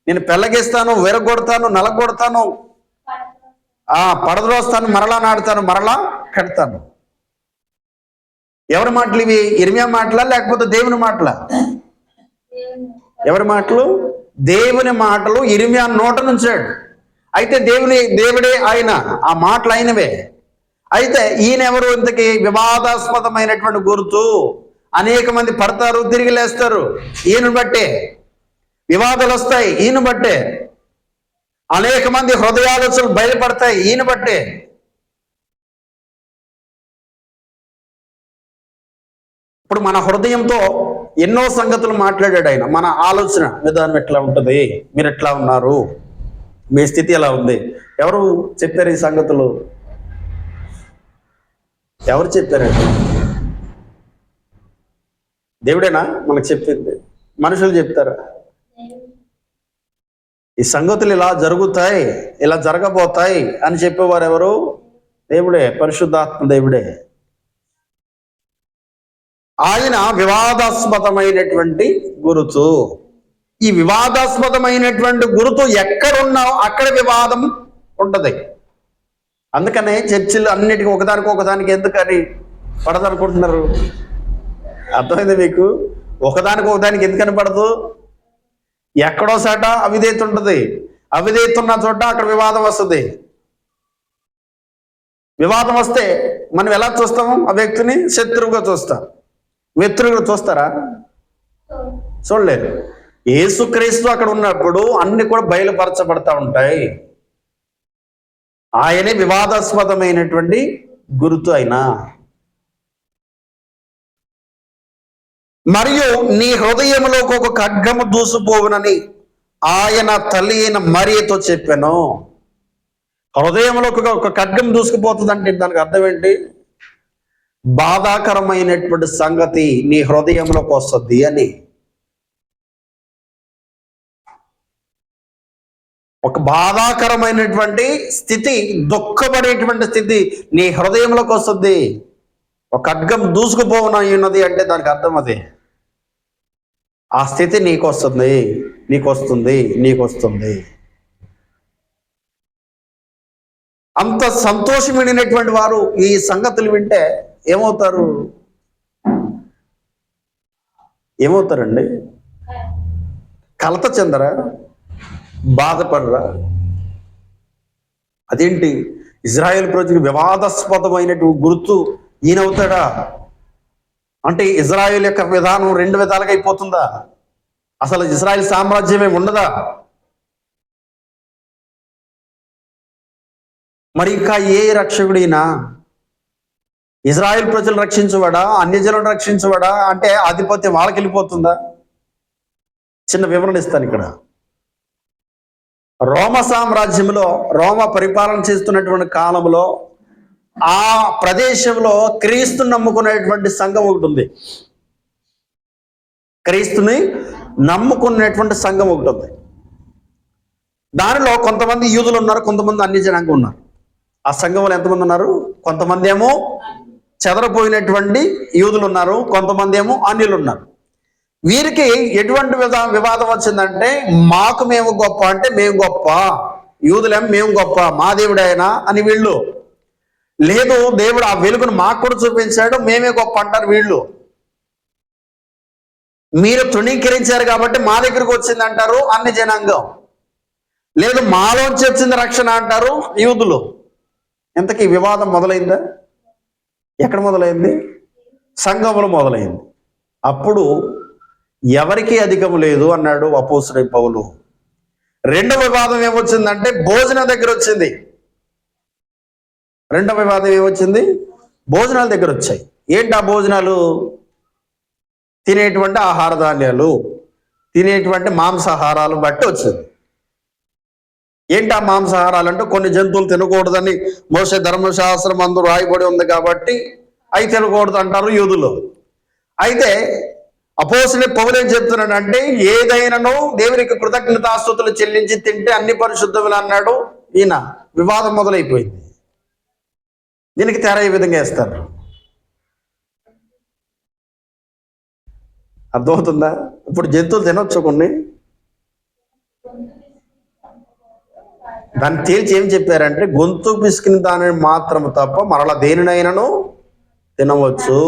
నేను పెళ్ళగిస్తాను, విరగొడతాను, నలగొడతాను, పడద్రోస్తాను, మరలా నాటుతాను, మరలా కడతాను. ఎవరి మాటలు ఇవి? ఇర్మియా మాటలా లేకపోతే దేవుని మాటలా? ఎవరి మాటలు? దేవుని మాటలు ఇర్మియా నోట నుంచాడు. అయితే దేవుడే ఆయన, ఆ మాటలు అయినవే. అయితే ఈయన ఎవరు? ఇంతకీ వివాదాస్పదమైనటువంటి గుర్తు. అనేక మంది పడతారు, తిరిగి లేస్తారు. ఈయన బట్టే వివాదాలు వస్తాయి. ఈయన బట్టే అనేక మంది హృదయాలోచనలు బయలుపడతాయి. ఈయన బట్టే. ఇప్పుడు మన హృదయంతో ఎన్నో సంగతులు మాట్లాడాడు ఆయన. మన ఆలోచన విధానం ఎట్లా ఉంటుంది, మీరు ఎట్లా ఉన్నారు, మీ స్థితి ఎలా ఉంది? ఎవరు చెప్పారు ఈ సంగతులు? ఎవరు చెప్పారండి? దేవుడేనా మనకు చెప్పింది? మనుషులు చెప్తారా? ఈ సంగతులు ఇలా జరుగుతాయి, ఇలా జరగబోతాయి అని చెప్పేవారు ఎవరు? దేవుడే, పరిశుద్ధాత్మ దేవుడే. ఆయన వివాదాస్పదమైనటువంటి గురుతు. ఈ వివాదాస్పదమైనటువంటి గురుతు ఎక్కడున్నా అక్కడ వివాదం ఉంటది. అందుకనే చర్చిలు అన్నిటికీ ఒకదానికి ఎందుకని పడదనుకుంటున్నారు? అర్థమైంది మీకు? ఒకదానికి ఎందుకని పడదు? ఎక్కడో సాట అవిధేయత ఉంటుంది. అవిధేయత ఉన్న చోట అక్కడ వివాదం వస్తుంది. వివాదం వస్తే మనం ఎలా చూస్తాము? ఆ వ్యక్తిని శత్రువుగా చూస్తాం. మిత్రులుగా చూస్తారా? చూడలేరు. యేసుక్రీస్తు అక్కడ ఉన్నప్పుడు అన్ని కూడా బయలుపరచబడతా ఉంటాయి. ఆయనే వివాదాస్పదమైనటువంటి గుర్తు అయినా. మరియు నీ హృదయంలోకి ఒక ఖడ్గము దూసిపోవునని ఆయన తల్లి అయిన మరియతో చెప్పాను. హృదయంలోకి ఒక ఖడ్గం దూసుకుపోతుంది అంటే దానికి అర్థం ఏంటి? బాధాకరమైనటువంటి సంగతి నీ హృదయంలోకి వస్తుంది అని. ఒక బాధాకరమైనటువంటి స్థితి, దుఃఖపడేటువంటి స్థితి నీ హృదయంలోకి వస్తుంది. ఒక ఖడ్గం దూసుకుపోవునది అంటే దానికి అర్థం అదే. ఆ స్థితి నీకు వస్తుంది. అంత సంతోషమైనటువంటి వారు ఈ సంగతులు వింటే ఏమవుతారండి? కలత చెందరా? బాధపడరా? అదేంటి? ఇజ్రాయెల్ ప్రజలకు వివాదాస్పదమైనటువంటి గుర్తు ఈయనవుతాడా అంటే ఇజ్రాయెల్ యొక్క విధానం రెండు విధాలుగా అయిపోతుందా? అసలు ఇజ్రాయెల్ సామ్రాజ్యమే ఉండదా? మరి ఇంకా ఏ రక్షకుడైనా ఇజ్రాయెల్ ప్రజలు రక్షించబడా, అన్యజనులను రక్షించబడా అంటే ఆధిపత్యం వాళ్ళకి వెళ్ళిపోతుందా? చిన్న వివరణ ఇస్తాను ఇక్కడ. రోమ సామ్రాజ్యంలో, రోమ పరిపాలన చేస్తున్నటువంటి కాలంలో ఆ ప్రదేశంలో క్రీస్తుని నమ్ముకునేటువంటి సంఘం ఒకటి ఉంది. క్రీస్తుని నమ్ముకునేటువంటి సంఘం ఒకటి ఉంది. దానిలో కొంతమంది యూదులు ఉన్నారు, కొంతమంది అన్య జనాంగం ఉన్నారు. ఆ సంఘంలో ఎంతమంది ఉన్నారు? కొంతమంది ఏమో చెదరపోయినటువంటి యూదులు ఉన్నారు, కొంతమంది ఏమో అన్యులు ఉన్నారు. వీరికి ఎటువంటి వివాదం వచ్చిందంటే, మాకు మేము గొప్ప అంటే మేము గొప్ప, యూదులేమో మేము గొప్ప, మా దేవుడైనా అని వీళ్ళు. లేదు, దేవుడు ఆ వెలుగును మాకు కూడా చూపించాడు, మేమే గొప్ప అంటారు వీళ్ళు. మీరు తృణీకరించారు కాబట్టి మా దగ్గరకు వచ్చింది అంటారు అన్ని జనాంగం. లేదు, మాలోంచి వచ్చింది రక్షణ అంటారు యూదులు. ఇంతకీ వివాదం మొదలైందా? ఎక్కడ మొదలైంది? సంఘంలో మొదలైంది. అప్పుడు ఎవరికి అధికము లేదు అన్నాడు అపోస్తలుడైన పౌలు. రెండవ వివాదం ఏమొచ్చిందంటే భోజనం దగ్గర వచ్చింది. రెండవ వివాదం ఏమొచ్చింది? భోజనాల దగ్గర వచ్చాయి. ఏంటి ఆ భోజనాలు? తినేటువంటి ఆహార ధాన్యాలు, తినేటువంటి మాంసాహారాలు బట్టి వచ్చింది. ఏంటి ఆ మాంసాహారాలు అంటే, కొన్ని జంతువులు తినకూడదని మోషే ధర్మశాస్త్రం అందు రాయబడి ఉంది కాబట్టి అవి తినకూడదు అంటారు యూదులు. అయితే అపోస్తలుడైన పౌలు ఏం చెప్తున్నాడంటే, ఏదైనాను దేవునికి కృతజ్ఞతాస్తుతులు చెల్లించి తింటే అన్ని పరిశుద్ధములు అన్నాడు ఈయన. వివాదం మొదలైపోయింది. దీనికి తెర ఈ విధంగా వేస్తారు. అర్థమవుతుందా? ఇప్పుడు జంతువులు తినొచ్చు కొన్ని. దాన్ని తేల్చి ఏం చెప్పారంటే, గొంతు పిసికిన దానిని మాత్రం తప్ప మరలా దేనినైనాను తినవచ్చు.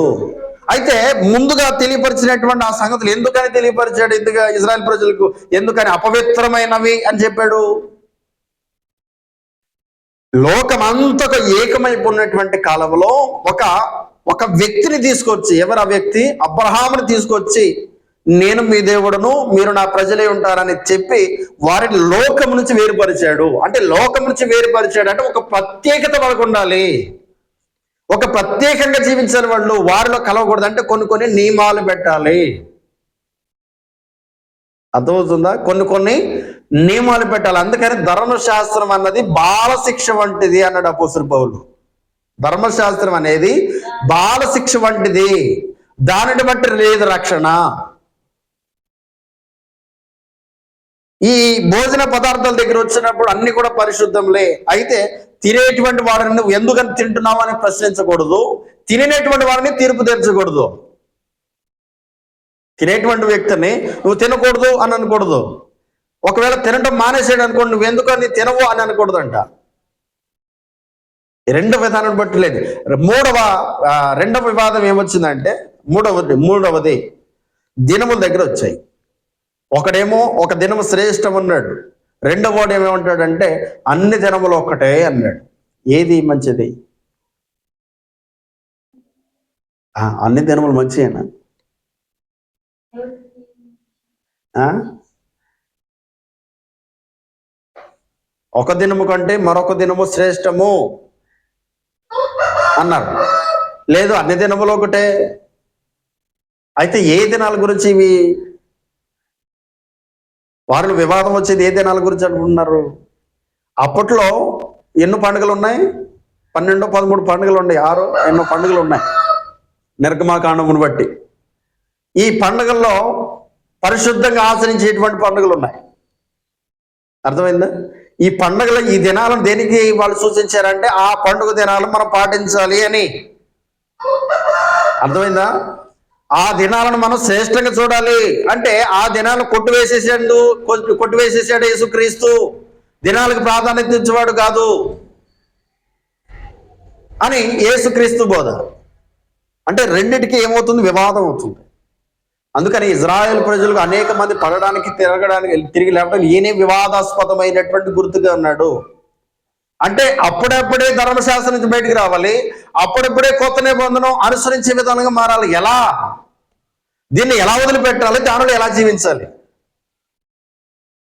అయితే ముందుగా తెలియపరిచినటువంటి ఆ సంగతులు ఎందుకని తెలియపరిచాడు? ఎందుకు ఇజ్రాయెల్ ప్రజలకు ఎందుకని అపవిత్రమైనవి అని చెప్పాడు? లోకమంతకు ఏకమైపోయినటువంటి కాలంలో ఒక వ్యక్తిని తీసుకొచ్చి, ఎవరు ఆ వ్యక్తి? అబ్రహాముని తీసుకొచ్చి, నేను మీ దేవుడును, మీరు నా ప్రజలే ఉంటారని చెప్పి వారిని లోకం నుంచి వేరుపరిచాడు. అంటే లోకం నుంచి వేరుపరిచాడు అంటే ఒక ప్రత్యేకత వాళ్ళకు ఉండాలి, ఒక ప్రత్యేకంగా జీవించాలి వాళ్ళు, వారిలో కలవకూడదు అంటే కొన్ని నియమాలు పెట్టాలి. అర్థమవుతుందా? కొన్ని నియమాలు పెట్టాలి. అందుకని ధర్మశాస్త్రం అన్నది బాలశిక్ష వంటిది అన్నాడు అపోస్తలుడైన పౌలు. ధర్మశాస్త్రం అనేది బాలశిక్ష వంటిది, దానిని బట్టి లేదు రక్షణ. ఈ భోజన పదార్థాల దగ్గర వచ్చినప్పుడు అన్ని కూడా పరిశుద్ధంలే. అయితే తినేటువంటి వారిని నువ్వు ఎందుకని తింటున్నావు అని ప్రశ్నించకూడదు, తినేటువంటి వారిని తీర్పు తీర్చకూడదు. తినేటువంటి వ్యక్తిని నువ్వు తినకూడదు అని అనకూడదు. ఒకవేళ తినటం మానేసాడు అనుకోండి, నువ్వు ఎందుకని తినవు అని అనకూడదు అంట. రెండవ విధానం బట్టి లేదు. రెండవ వివాదం ఏమొచ్చిందంటే, మూడవది దినముల దగ్గర వచ్చాయి. ఒకడేమో ఒక దినము శ్రేష్టం అన్నాడు, రెండవ వాడు ఏమేమంటాడంటే అన్ని దినములు ఒక్కటే అన్నాడు. ఏది మంచిది? అన్ని దినములు మంచియేనా? ఒక దినము కంటే మరొక దినము శ్రేష్టము అన్నారు. లేదు, అన్ని దినములు ఒకటే. అయితే ఏ దినాల గురించి ఇవి వారిలో వివాదం వచ్చేది? ఏ దినాల గురించి అనుకుంటున్నారు? అప్పట్లో ఎన్నో పండుగలు ఉన్నాయి? 12, 13 పండుగలు ఉన్నాయి, 6 ఎన్నో పండుగలు ఉన్నాయి నిర్గమాకాండమును బట్టి. ఈ పండుగల్లో పరిశుద్ధంగా ఆచరించేటువంటి పండుగలు ఉన్నాయి. అర్థమైందా? ఈ పండుగలు, ఈ దినాలను దేనికి వాళ్ళు సూచించారంటే ఆ పండుగ దినాలను మనం పాటించాలి అని. అర్థమైందా? ఆ దినాలను మనం శ్రేష్టంగా చూడాలి అంటే ఆ దినాలను కొట్టివేసేసాడు యేసుక్రీస్తు. దినాలకు ప్రాధాన్యత ఇచ్చేవాడు కాదు అని యేసుక్రీస్తు బోధ. అంటే రెండిటికి ఏమవుతుంది? వివాదం అవుతుంది. అందుకని ఇజ్రాయెల్ ప్రజలకు అనేక మంది పడడానికి, తిరిగి లేవడం ఈయనే వివాదాస్పదమైనటువంటి గుర్తుగా ఉన్నాడు. అంటే అప్పుడప్పుడే ధర్మశాస్త్రం నుంచి బయటికి రావాలి, అప్పుడప్పుడే కొత్త నిబంధన అనుసరించే విధానంగా మారాలి. ఎలా? దీన్ని ఎలా వదిలిపెట్టాలి? దానిలో ఎలా జీవించాలి?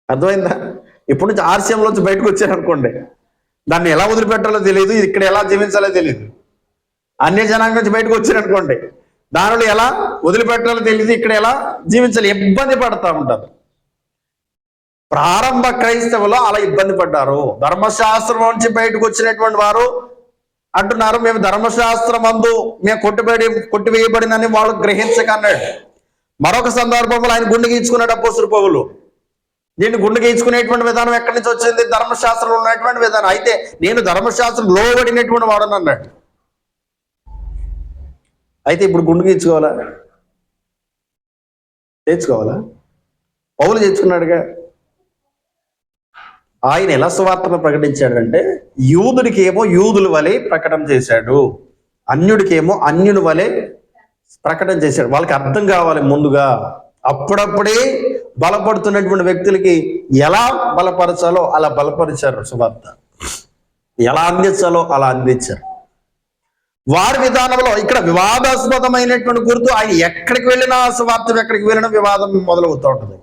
అర్థమైందా? ఇప్పుడు నుంచి ఆర్సీఎంలోంచి బయటకు వచ్చారనుకోండి, దాన్ని ఎలా వదిలిపెట్టాలో తెలియదు, ఇక్కడ ఎలా జీవించాలో తెలియదు. అన్య జనాంగం నుంచి బయటకు వచ్చారనుకోండి, దానిలో ఎలా వదిలిపెట్టాలో తెలియదు, ఇక్కడ ఎలా జీవించాలి ఇబ్బంది పడతా ఉంటారు. ప్రారంభ క్రైస్తవులు అలా ఇబ్బంది పడ్డారు. ధర్మశాస్త్రం నుంచి బయటకు వచ్చినటువంటి వారు అంటున్నారు, మేము ధర్మశాస్త్రం అందు మేము కొట్టివేయబడినని వాళ్ళు గ్రహించక అన్నాడు. మరొక సందర్భంలో ఆయన గుండె గీచుకున్నాడు అపోస్తలుడు పౌలు. దీన్ని గుండె గీచుకునేటువంటి విధానం ఎక్కడి నుంచి వచ్చింది? ధర్మశాస్త్రంలో ఉన్నటువంటి విధానం. అయితే నేను ధర్మశాస్త్రం లోబడినటువంటి వాడని అన్నాడు. అయితే ఇప్పుడు గుండె గీచుకోవాలా? తెచ్చుకోవాలా? పౌలు తెచ్చుకున్నాడుగా. ఆయన ఎలా సువార్తను ప్రకటించాడంటే, యూదుడికేమో యూదుల వలె ప్రకటన చేశాడు, అన్యుడికేమో అన్యుల వలె ప్రకటన చేశాడు. వాళ్ళకి అర్థం కావాలి ముందుగా. అప్పుడప్పుడే బలపడుతున్నటువంటి వ్యక్తులకి ఎలా బలపరచాలో అలా బలపరిచారు సువార్త, ఎలా అందించాలో అలా అందించారు. వారి విధానంలో ఇక్కడ వివాదాస్పదమైనటువంటి గుర్తు, ఆయన ఎక్కడికి వెళ్ళినా సువార్త ఎక్కడికి వెళ్ళినా వివాదం మొదలవుతూ ఉంటుంది.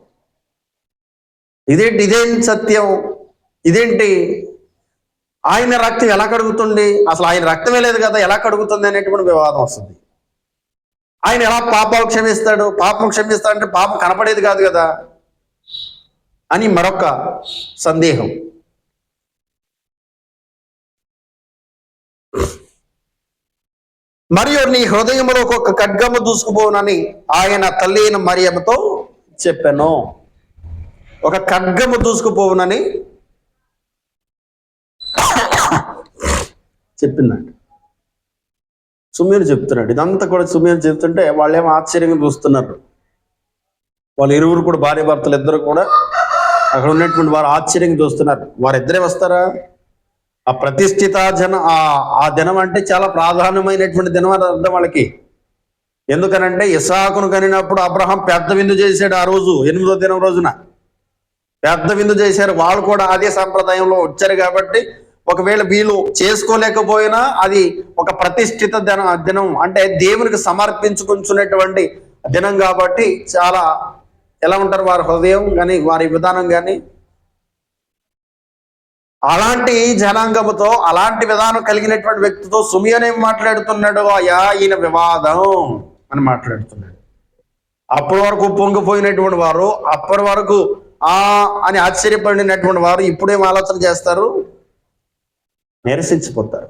ఇదేం సత్యం, ఇదేంటి, ఆయన రక్తం ఎలా కడుగుతుంది, అసలు ఆయన రక్తమే లేదు కదా ఎలా కడుగుతుంది అనేటువంటి వివాదం వస్తుంది. ఆయన ఎలా పాపాలు క్షమిస్తాడు, పాపం క్షమిస్తాడంటే పాపం కనపడేది కాదు కదా అని మరొక సందేహం. మరియు నీ హృదయంలో ఒక ఖడ్గము దూసుకుపోనని ఆయన తల్లి అయిన మరియమ్మతో చెప్పాను. ఒక ఖడ్గము దూసుకుపోవునని చెప్పిందండి. సుమేరు చెప్తున్నాడు. ఇదంతా కూడా సుమేరు చెప్తుంటే వాళ్ళేమో ఆశ్చర్యంగా చూస్తున్నారు. వాళ్ళు ఇరువురు కూడా భార్య భర్తలు ఇద్దరు కూడా అక్కడ ఉన్నటువంటి వారు ఆశ్చర్యంగా చూస్తున్నారు. వారిద్దరే వస్తారా? ఆ ప్రతిష్ఠిత ఆ దినం అంటే చాలా ప్రాధాన్యమైనటువంటి దినం అని అర్థం వాళ్ళకి. ఎందుకనంటే ఇస్సాకును కనినప్పుడు అబ్రహాం పెద్ద విందు చేశాడు. ఆ రోజు 8వ దినం రోజున పెద్ద విందు చేశారు. వాళ్ళు కూడా అదే సంప్రదాయంలో వచ్చారు కాబట్టి ఒకవేళ వీళ్ళు చేసుకోలేకపోయినా అది ఒక ప్రతిష్ఠిత దినం, అంటే దేవునికి సమర్పించుకుంటున్నటువంటి దినం కాబట్టి చాలా ఎలా ఉంటారు వారి హృదయం కానీ వారి విధానం కానీ. అలాంటి జనాంగముతో అలాంటి విధానం కలిగినటువంటి వ్యక్తితో సుమియోను ఏం మాట్లాడుతున్నాడు? అయ్యా ఈయన వివాదం అని మాట్లాడుతున్నాడు. అప్పటి వరకు పొంగిపోయినటువంటి వారు, అప్పటి వరకు అని ఆశ్చర్యపడినటువంటి వారు ఇప్పుడేం ఆలోచన చేస్తారు? నిరసించిపోతారు.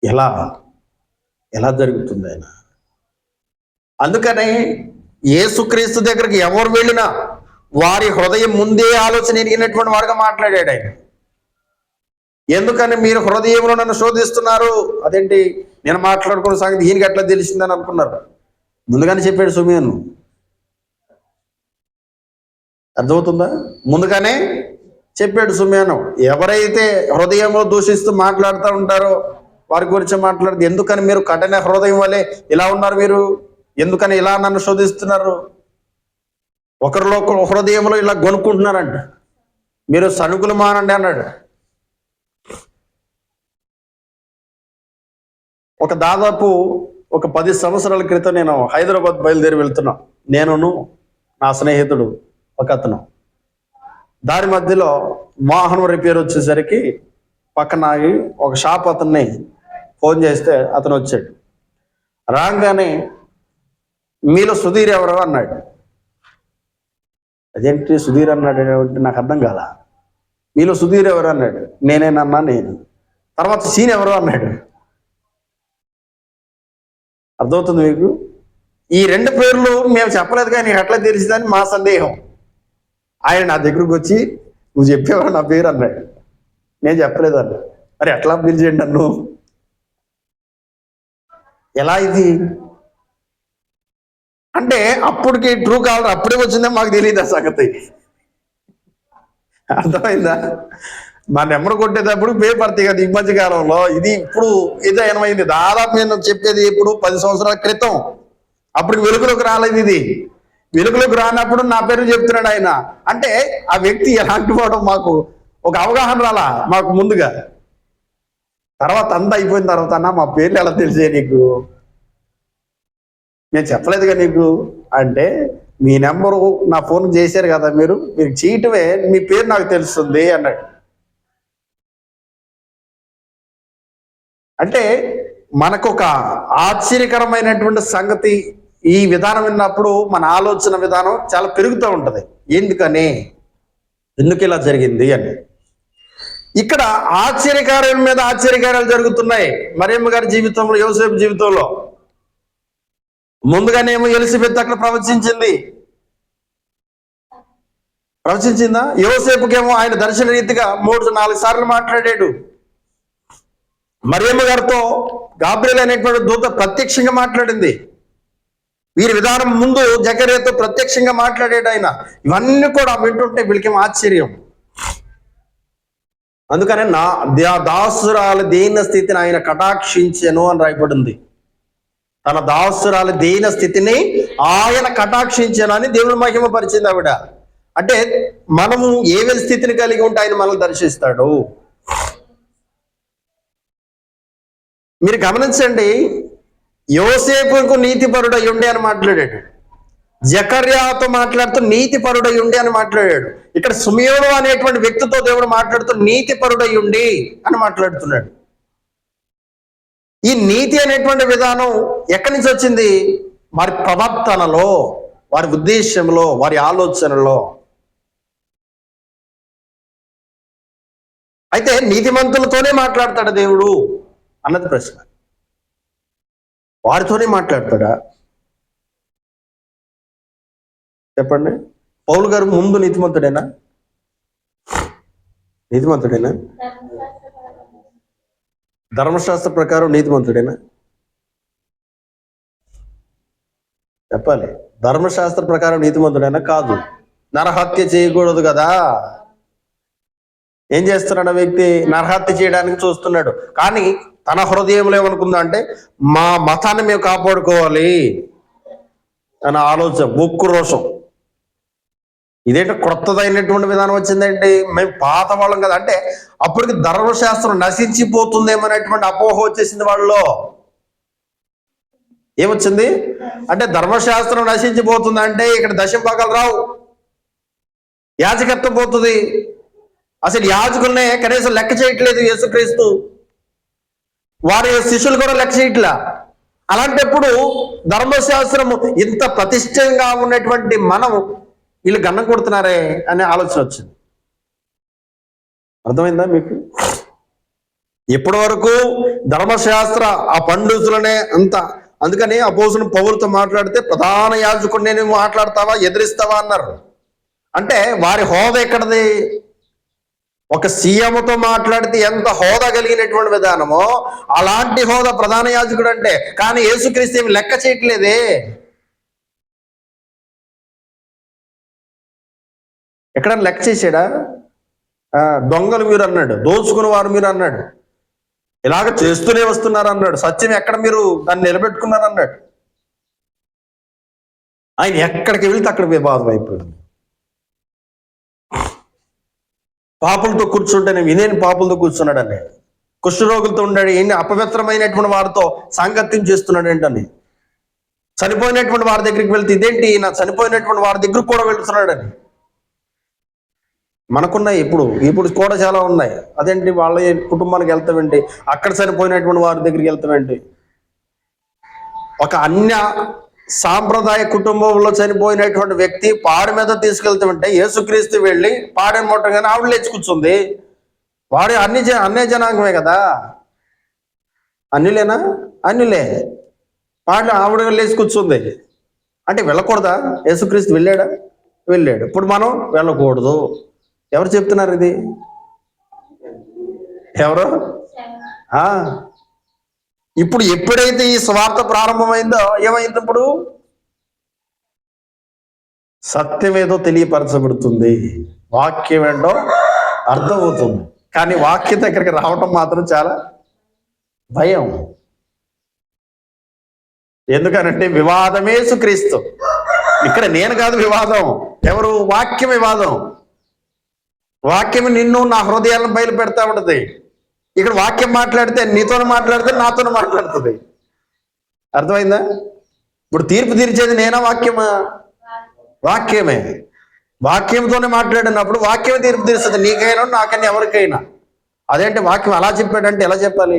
ఎలా జరుగుతుంది ఆయన? అందుకని యేసుక్రీస్తు దగ్గరికి ఎవరు వెళ్ళినా వారి హృదయం ముందే ఆలోచన ఎరిగినటువంటి వాడుగా మాట్లాడాడు ఆయన. ఎందుకని మీరు హృదయంలో నన్ను శోధిస్తున్నారు? అదేంటి నేను మాట్లాడుకున్న సంగతి ఈయనకి ఎట్లా తెలిసిందని అనుకున్నారు. ముందుగానే చెప్పాడు సుమియోను. అర్థమవుతుందా? ముందుగానే చెప్పాడు సుమియోను. ఎవరైతే హృదయంలో దూషిస్తూ మాట్లాడుతూ ఉంటారో వారి గురించి మాట్లాడుతూ, ఎందుకని మీరు కఠిన హృదయం వల్లే ఇలా ఉన్నారు, మీరు ఎందుకని ఇలా నన్ను శోధిస్తున్నారు, ఒకరిలో హృదయంలో ఇలా కొనుక్కుంటున్నారంట, మీరు సణుకులు మానండి అన్నాడు. దాదాపు 10 సంవత్సరాల క్రితం నేను హైదరాబాద్ బయలుదేరి వెళ్తున్నా. నేనును నా స్నేహితుడు ఒక అతను. దారి మధ్యలో వాహనం రిపేర్ వచ్చేసరికి పక్కన ఆగి ఒక షాప్ అతన్ని ఫోన్ చేస్తే అతను వచ్చాడు. రాగానే మీలో సుధీర్ ఎవరు అన్నాడు. అదేంటి సుధీర్ అన్నాడు అంటే నాకు అర్థం కాల. మీలో సుధీర్ ఎవరు అన్నాడు. నేనేనన్నా నేను. తర్వాత సీన్ ఎవరు అన్నాడు. అర్థమవుతుంది మీకు? ఈ 2 పేర్లు మేము చెప్పలేదు కానీ నీకు అట్లా తెలిసిందని మా సందేహం. ఆయన నా దగ్గరకు వచ్చి నువ్వు చెప్పేవాడు నా పేరు అన్నాడు. నేను చెప్పలేదు అన్నా. మరి ఎట్లా పిలిచేయండి నన్ను? ఎలా ఇది అంటే అప్పటికి ట్రూ కాలర్ అప్పుడే వచ్చిందే మాకు తెలియదు ఆ సంగతి. అర్థమైందా? మా నెంబర్ కొట్టేటప్పుడు పేరు పడతాయి కదా ఈ మధ్య కాలంలో. ఇది ఇప్పుడు ఏదో ఏమైంది. దాదాపు నేను చెప్పేది ఇప్పుడు 10 సంవత్సరాల క్రితం. అప్పటికి వెలుగులోకి రాలేదు. ఇది వెలుగులోకి రానప్పుడు నా పేరు చెప్తున్నాడు ఆయన. అంటే ఆ వ్యక్తి ఎలాంటి వాడో మాకు ఒక అవగాహన రాలా మాకు ముందుగా. తర్వాత అంతా అయిపోయిన తర్వాత అన్న మా పేర్లు ఎలా తెలిసే నీకు? నేను చెప్పలేదుగా నీకు అంటే, మీ నెంబరు నా ఫోన్ చేశారు కదా మీరు చేయటమే మీ పేరు నాకు తెలుస్తుంది అన్నాడు. అంటే మనకు ఒక ఆశ్చర్యకరమైనటువంటి సంగతి, ఈ విధానం విన్నప్పుడు మన ఆలోచన విధానం చాలా పెరుగుతూ ఉంటుంది. ఎందుకు ఇలా జరిగింది అని. ఇక్కడ ఆశ్చర్యకార్యాల మీద ఆశ్చర్యకార్యాలు జరుగుతున్నాయి మరియమ్మ గారి జీవితంలో, యోసేపు జీవితంలో. ముందుగానేమో ఎలిజబెత్ అక్కడ ప్రవచించిందా? యోసేపుకేమో ఆయన దర్శన రీతిగా 3-4 సార్లు మాట్లాడాడు. మరియమ్మ గారితో గాబ్రియల్ అనేటువంటి దూత ప్రత్యక్షంగా మాట్లాడింది. వీరి విధానం ముందు జకర్యాతో ప్రత్యక్షంగా మాట్లాడాడు ఆయన. ఇవన్నీ కూడా వింటుంటే వీళ్ళకేమో ఆశ్చర్యం. అందుకనే దాసురాలు దీన స్థితిని ఆయన కటాక్షించెను అని రాయబడింది. తన దాసురాలు దీన స్థితిని ఆయన కటాక్షించెను అని దేవుని మహిమ పరిచింది ఆవిడ. అంటే మనము ఏ స్థితిని కలిగి ఉంటే ఆయన మనల్ని దర్శిస్తాడు. మీరు గమనించండి, యోసేపుకు నీతిపరుడై ఉండే అని మాట్లాడాడు. జకర్యాతో మాట్లాడుతూ నీతిపరుడై ఉండి అని మాట్లాడాడు. ఇక్కడ సిమియోను అనేటువంటి వ్యక్తితో దేవుడు మాట్లాడుతూ నీతిపరుడై ఉండి అని మాట్లాడుతున్నాడు. ఈ నీతి అనేటువంటి విధానం ఎక్కడి నుంచి వచ్చింది? వారి ప్రవర్తనలో, వారి ఉద్దేశంలో, వారి ఆలోచనలో. అయితే నీతిమంతులతోనే మాట్లాడతాడా దేవుడు అన్నది ప్రశ్న. వారితోనే మాట్లాడతాడా? చెప్పండి. పౌలు గారు ముందు నీతిమంతుడేనా? ధర్మశాస్త్ర ప్రకారం నీతిమంతుడేనా? చెప్పాలి. ధర్మశాస్త్ర ప్రకారం నీతిమంతుడేనా? కాదు. నరహత్య చేయకూడదు కదా. ఏం చేస్తున్నాడు ఆ వ్యక్తి? నరహత్య చేయడానికి చూస్తున్నాడు. కానీ తన హృదయంలో ఏమనుకుందా అంటే, మా మతాన్ని మేము కాపాడుకోవాలి అన్న ఆలోచన, బొక్కు రోషం. ఇదేంటో క్రొత్తదైనటువంటి విధానం వచ్చిందంటే, మేము పాత వాళ్ళం కదా అంటే అప్పటికి ధర్మశాస్త్రం నశించిపోతుందేమనేటువంటి అపోహ వచ్చేసింది వాళ్ళలో. ఏమొచ్చింది అంటే, ధర్మశాస్త్రం నశించిపోతుందంటే ఇక్కడ దశంభాగాలు రావు, యాజకత్వం పోతుంది. అసలు యాజకులనే కనీసం లెక్క చేయట్లేదు యేసుక్రీస్తు. వారి శిష్యులు కూడా లెక్క చేయట్లా. అలాంటప్పుడు ధర్మశాస్త్రము ఇంత ప్రతిష్టంగా ఉన్నటువంటి మనం వీళ్ళు గన్నం కొడుతున్నారే అనే ఆలోచన వచ్చింది. అర్థమైందా మీకు? ఇప్పటి వరకు ధర్మశాస్త్ర ఆ పండితులనే అంత. అందుకని అపోస్తలుడు పౌలుతో మాట్లాడితే ప్రధాన యాజకుడిని నేను మాట్లాడతావా, ఎదిరిస్తావా అన్నారు. అంటే వారి హోదా ఎక్కడది? ఒక సీఎంతో మాట్లాడితే ఎంత హోదా కలిగినటువంటి విధానమో అలాంటి హోదా ప్రధాన యాజకుడు అంటే. కానీ యేసుక్రీస్తు ఏమి లెక్క చేయట్లేదే. ఎక్కడన్నా లెక్క చేసాడా? దొంగలు మీరు అన్నాడు, దోచుకుని వారు మీరు అన్నాడు, ఇలాగ చేస్తూనే వస్తున్నారు అన్నాడు. సత్యం ఎక్కడ మీరు దాన్ని నిలబెట్టుకున్నారు అన్నాడు. ఆయన ఎక్కడికి వెళ్తే అక్కడ వివాదం అయిపోయింది. పాపులతో కూర్చుంటే నేను వినేని పాపులతో కూర్చున్నాడు అని, కుష్ఠరోగులతో ఉన్నాడు, ఎన్ని అపవిత్రమైనటువంటి వారితో సాంగత్యం చేస్తున్నాడు ఏంటని, చనిపోయినటువంటి వారి దగ్గరికి వెళ్తే ఇదేంటి నా చనిపోయినటువంటి వారి దగ్గరికి కూడా వెళ్తున్నాడని. మనకున్నాయి ఇప్పుడు కూడా చాలా ఉన్నాయి. అదేంటి వాళ్ళ కుటుంబానికి వెళ్తామేంటి, అక్కడ చనిపోయినటువంటి వారి దగ్గరికి వెళ్తామేంటి. ఒక అన్య సాంప్రదాయ కుటుంబంలో చనిపోయినటువంటి వ్యక్తి పాడి మీద తీసుకెళ్తామంటే యేసుక్రీస్తు వెళ్ళి పాడని మొట్టగానే ఆవిడ లేచి కూర్చుంది. వాడు అన్య జనాంగమే కదా. అన్యులే పాడి ఆవిడ లేచి కూర్చుంది అంటే వెళ్ళకూడదా? యేసుక్రీస్తు వెళ్ళాడు. ఇప్పుడు మనం వెళ్ళకూడదు. ఎవరు చెప్తున్నారు ఇది? ఎవరు? ఇప్పుడు ఎప్పుడైతే ఈ స్వార్థ ప్రారంభమైందో ఏమైంది? ఇప్పుడు సత్యం ఏదో తెలియపరచబడుతుంది, వాక్యం ఏంటో అర్థమవుతుంది. కానీ వాక్యం దగ్గరికి రావటం మాత్రం చాలా భయం. ఎందుకనంటే వివాదమే యేసుక్రీస్తు. ఇక్కడ నేను కాదు వివాదం, ఎవరు? వాక్యం వివాదం. వాక్యం నిన్ను నా హృదయాలను బయలు పెడతా ఉంటది. ఇక్కడ వాక్యం మాట్లాడితే నీతోనే మాట్లాడితే నాతోనే మాట్లాడుతుంది. అర్థమైందా? ఇప్పుడు తీర్పు తీర్చేది నేనా వాక్యమా? వాక్యమే. వాక్యంతోనే మాట్లాడినప్పుడు వాక్యమే తీర్పు తీరుస్తుంది, నీకైనా నాకైనా ఎవరికైనా. అదేంటి వాక్యం అలా చెప్పాడంటే ఎలా చెప్పాలి?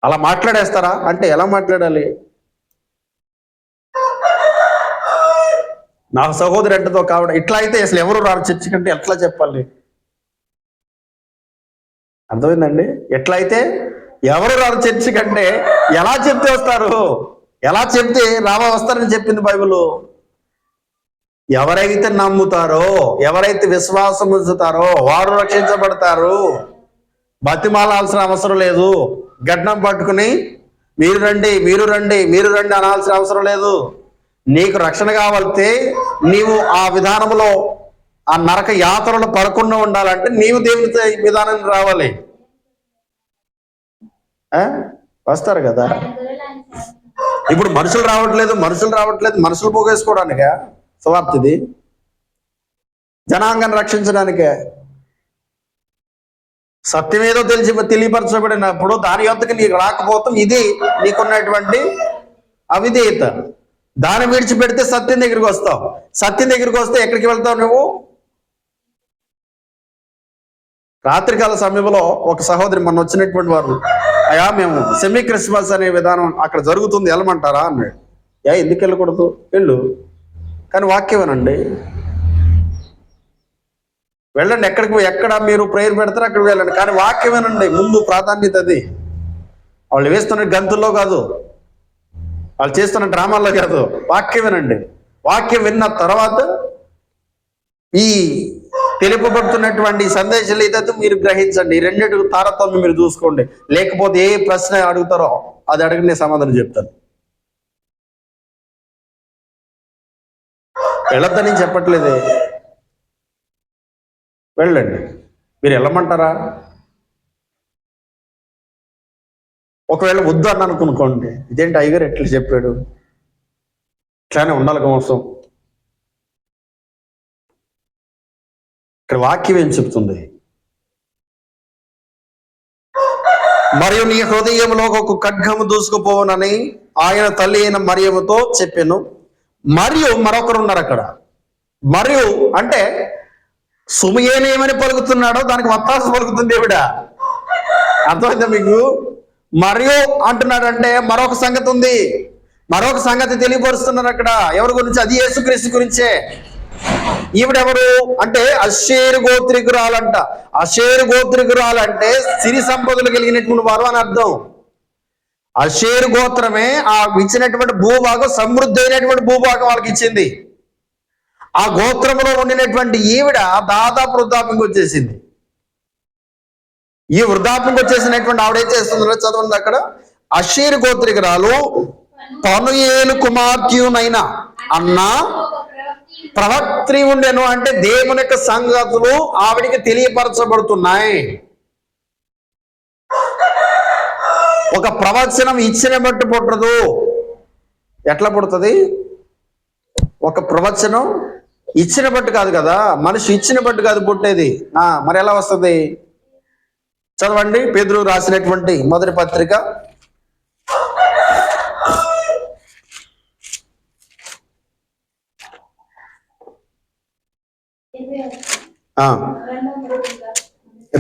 అలా మాట్లాడేస్తారా అంటే ఎలా మాట్లాడాలి? నా సహోదరి ఎంటతో కావడం ఇట్లా అయితే అసలు ఎవరు రారు చర్చి కంటే ఎట్లా చెప్పాలి? అర్థమైందండి? ఎట్లా అయితే ఎవరు రారు చర్చి కంటే ఎలా చెప్తే వస్తారు? ఎలా చెప్తే రావా వస్తారని చెప్పింది బైబిల్. ఎవరైతే నమ్ముతారో, ఎవరైతే విశ్వాసం ఉంచుతారో వారు రక్షించబడతారు. బతిమాలాల్సిన అవసరం లేదు. గడ్డం పట్టుకుని మీరు రండి మీరు రండి మీరు రండి అనాల్సిన అవసరం లేదు. నీకు రక్షణ కావాలితే నీవు ఆ విధానంలో ఆ నరక యాత్రలు పడకుండా ఉండాలంటే నీవు దేవుని విధానానికి రావాలి. వస్తారు కదా. ఇప్పుడు మనుషులు రావట్లేదు మనుషులు పోగేసుకోవడానికే సువార్తిది, జనాంగాన్ని రక్షించడానికే. సత్యమేదో తెలియపరచబడినప్పుడు దాని యొద్దకు నీకు రాకపోతాం, ఇది నీకున్నటువంటి అవిధేయత. దాన్ని విడిచిపెడితే సత్యం దగ్గరికి వస్తావు. సత్యం దగ్గరికి వస్తే ఎక్కడికి వెళ్తావు నువ్వు? రాత్రికాల సమయంలో ఒక సహోదరి మొన్న వచ్చినటువంటి వారు, అయ్యా మేము సెమీ క్రిస్మస్ అనే విధానం అక్కడ జరుగుతుంది వెళ్ళమంటారా అన్నాడు. ఎందుకు వెళ్ళకూడదు? వెళ్ళు, కానీ వాక్యమేనండి. వెళ్ళండి, ఎక్కడ మీరు ప్రేయర్ పెడతారో అక్కడికి వెళ్ళండి, కానీ వాక్యమేనండి ముందు ప్రాధాన్యత. అది వాళ్ళు వేస్తున్న గంతుల్లో కాదు, వాళ్ళు చేస్తున్న డ్రామాల్లో కాదు, వాక్యమేనండి. వాక్యం విన్న తర్వాత ఈ తెలుపబడుతున్నటువంటి సందేశాలు ఏదైతే మీరు గ్రహించండి. ఈ రెండింటి తారతమ్యం మీరు చూసుకోండి. లేకపోతే ఏ ప్రశ్న అడుగుతారో అది అడిగి నేను సమాధానం చెప్తాను. వెళ్ళొద్దని చెప్పట్లేదే, వెళ్ళండి. మీరు వెళ్ళమంటారా? ఒకవేళ వద్దు అన్నాను అనుకోండి, ఇదేంటి అయ్యగారు ఎట్లా చెప్పాడు, ఇట్లానే ఉండాలి కోసం. ఇక్కడ వాక్యం ఏం చెప్తుంది? మరియు నీ హృదయంలో ఒక ఖడ్గము దూసుకుపోవనని ఆయన తల్లి అయిన మరియముతో చెప్పాను. మరియు మరొకరు ఉన్నారు అక్కడ. మరియు అంటే సుమయేనేమని పలుకుతున్నాడో దానికి వత్తాసు పలుకుతుంది దేవుడ. అర్థమైందా మీకు? మరియు అంటున్నాడంటే మరొక సంగతి ఉంది, మరొక సంగతి తెలియపరుస్తున్నారు అక్కడ. ఎవరి గురించి? అది యేసుక్రీస్తు గురించే. ఈవిడెవరు అంటే అషేరు గోత్రికురాలంట. అషేరు గోత్రికురాలంటే సిరి సంపదలు కలిగినటువంటి వారు అని అర్థం. అషేరు గోత్రమే ఆ ఇచ్చినటువంటి భూభాగం, సమృద్ధి అయినటువంటి భూభాగం వాళ్ళకి ఇచ్చింది. ఆ గోత్రంలో ఉండినటువంటి ఈవిడ దాదాపు వృద్ధాప్యంకి వచ్చేసింది. ఈ వృద్ధాప్యంకి వచ్చేసినటువంటి ఆవిడ ఏం చేస్తుందో చదవండి అక్కడ. అషేరు గోత్రికురాలు పనుయేలు కుమార్తెయునైన అన్న ప్రవక్త్రి ఉండెను. అంటే దేవుని యొక్క సంగతులు ఆవిడికి తెలియపరచబడుతున్నాయి. ఒక ప్రవచనం ఇచ్చిన బట్టి పుట్టదు. ఎట్లా పుడుతుంది? ఒక ప్రవచనం ఇచ్చిన బట్టి కాదు కదా, మనిషి ఇచ్చిన బట్టి కాదు పుట్టేది. మరి ఎలా వస్తుంది? చదవండి, పేతురు రాసినటువంటి మొదటి పత్రిక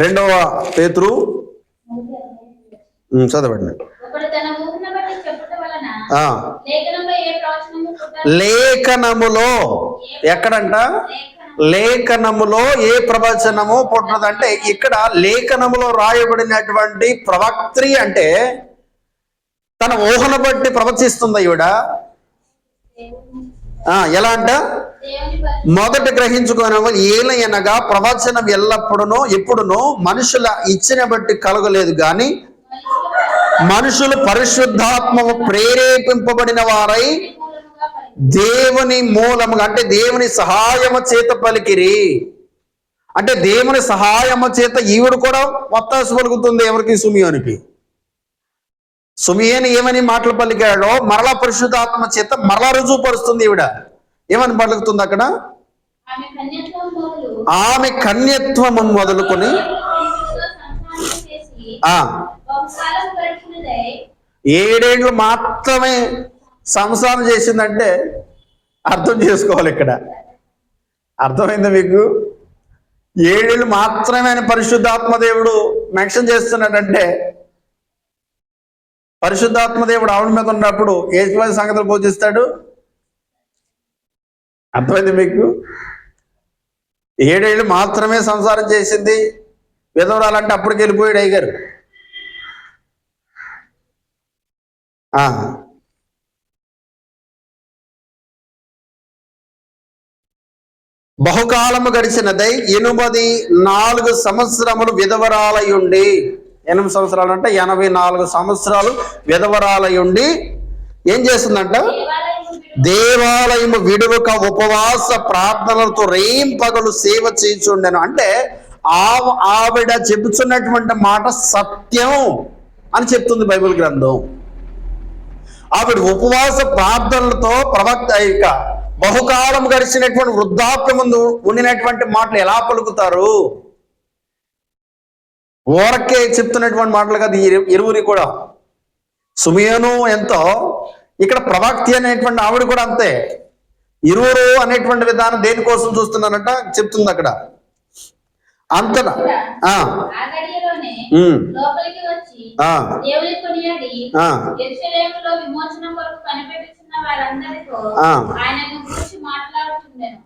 2వ పేతురు చదవండి. లేఖనములో ఎక్కడంట? లేఖనములో ఏ ప్రవచనము పుట్టదంటే ఇక్కడ లేఖనములో రాయబడినటువంటి ప్రవక్త్రి అంటే తన ఊహను బట్టి ప్రవచిస్తుంది ఈవిడ. ఎలా అంట? మొదట గ్రహించుకోనగా ఏలయనగా ప్రవచనం ఎప్పుడునో మనుషుల ఇచ్చిన బట్టి కలగలేదు గాని మనుషులు పరిశుద్ధాత్మకు ప్రేరేపింపబడిన వారై దేవుని మూలముగా అంటే దేవుని సహాయము చేత పలికిరి. అంటే దేవుని సహాయము చేత ఈవిడ కూడా వత్తాసు పలుకుతుంది. ఎవరికి? సుమియోనికి. సుమియోని ఏమని మాటలు పలికాడో మరలా పరిశుద్ధాత్మ చేత మరలా రుజువుపరుస్తుంది. ఈవిడ ఏమని పలుకుతుంది అక్కడ? ఆమె కన్యత్వము మొదలుకొని 7 ఏళ్ళు మాత్రమే సంసారం చేసిందంటే అర్థం చేసుకోవాలి. ఇక్కడ అర్థమైందా మీకు? 7 ఏళ్ళు మాత్రమే ఆయన పరిశుద్ధాత్మ దేవుడు మెన్షన్ చేస్తున్నాడంటే పరిశుద్ధాత్మ దేవుడు ఆవిడ మీద ఉన్నప్పుడు ఏ సంగతులు బోధిస్తాడు? అర్థమైంది మీకు? 7 ఏళ్ళు మాత్రమే సంసారం చేసింది విధవరాలంటే అప్పటికి వెళ్ళిపోయాడు అయ్యగారు. బహుకాలము గడిచినదై 84 సంవత్సరములు విధవరాలయుండి, 8 సంవత్సరాలు అంటే 84 సంవత్సరాలు విధవరాలయుండి ఏం చేస్తుందంట? దేవాలయము విడువక ఉపవాస ప్రార్థనలతో రేయింపగలు సేవ చేయుచుండెను. అంటే ఆవిడ చెబుతున్నటువంటి మాట సత్యం అని చెప్తుంది బైబిల్ గ్రంథం. ఆవిడ ఉపవాస ప్రార్థనలతో ప్రవక్త ఇక బహుకాలం గడిచినటువంటి వృద్ధాప్య ముందు ఉండినటువంటి మాటలు ఎలా పలుకుతారు? ఊరకే చెప్తున్నటువంటి మాటలు కాదు ఇరువురి కూడా. సుమియోను ఎంతో, ఇక్కడ ప్రవక్తి అనేటువంటి ఆవిడ కూడా అంతే. ఇరువురు అనేటువంటి విధానం దేనికోసం చూస్తున్నానంట చెప్తుంది అక్కడ. అంతటా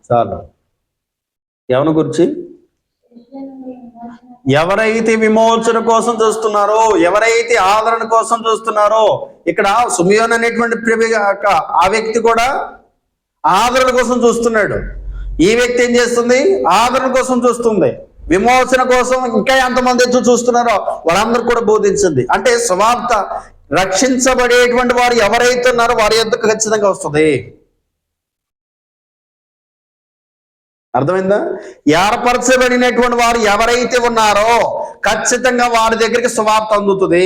చాలు. ఎవరి గురించి? ఎవరైతే విమోచన కోసం చూస్తున్నారో, ఎవరైతే ఆదరణ కోసం చూస్తున్నారో, ఇక్కడ సుమియోన్ అనేటువంటి ఆ వ్యక్తి కూడా ఆదరణ కోసం చూస్తున్నాడు. ఈ వ్యక్తి ఏం చేస్తుంది? ఆదరణ కోసం చూస్తుంది. విమోచన కోసం ఇంకా ఎంతమంది ఎదురు చూస్తున్నారో వాళ్ళందరూ కూడా బోధించింది. అంటే సువార్త రక్షించబడేటువంటి వారు ఎవరైతే ఉన్నారో వారి యొద్దకు ఖచ్చితంగా వస్తుంది. అర్థమైందా? ఏర్పరచబడినటువంటి వారు ఎవరైతే ఉన్నారో ఖచ్చితంగా వారి దగ్గరికి సువార్త అందుతుంది.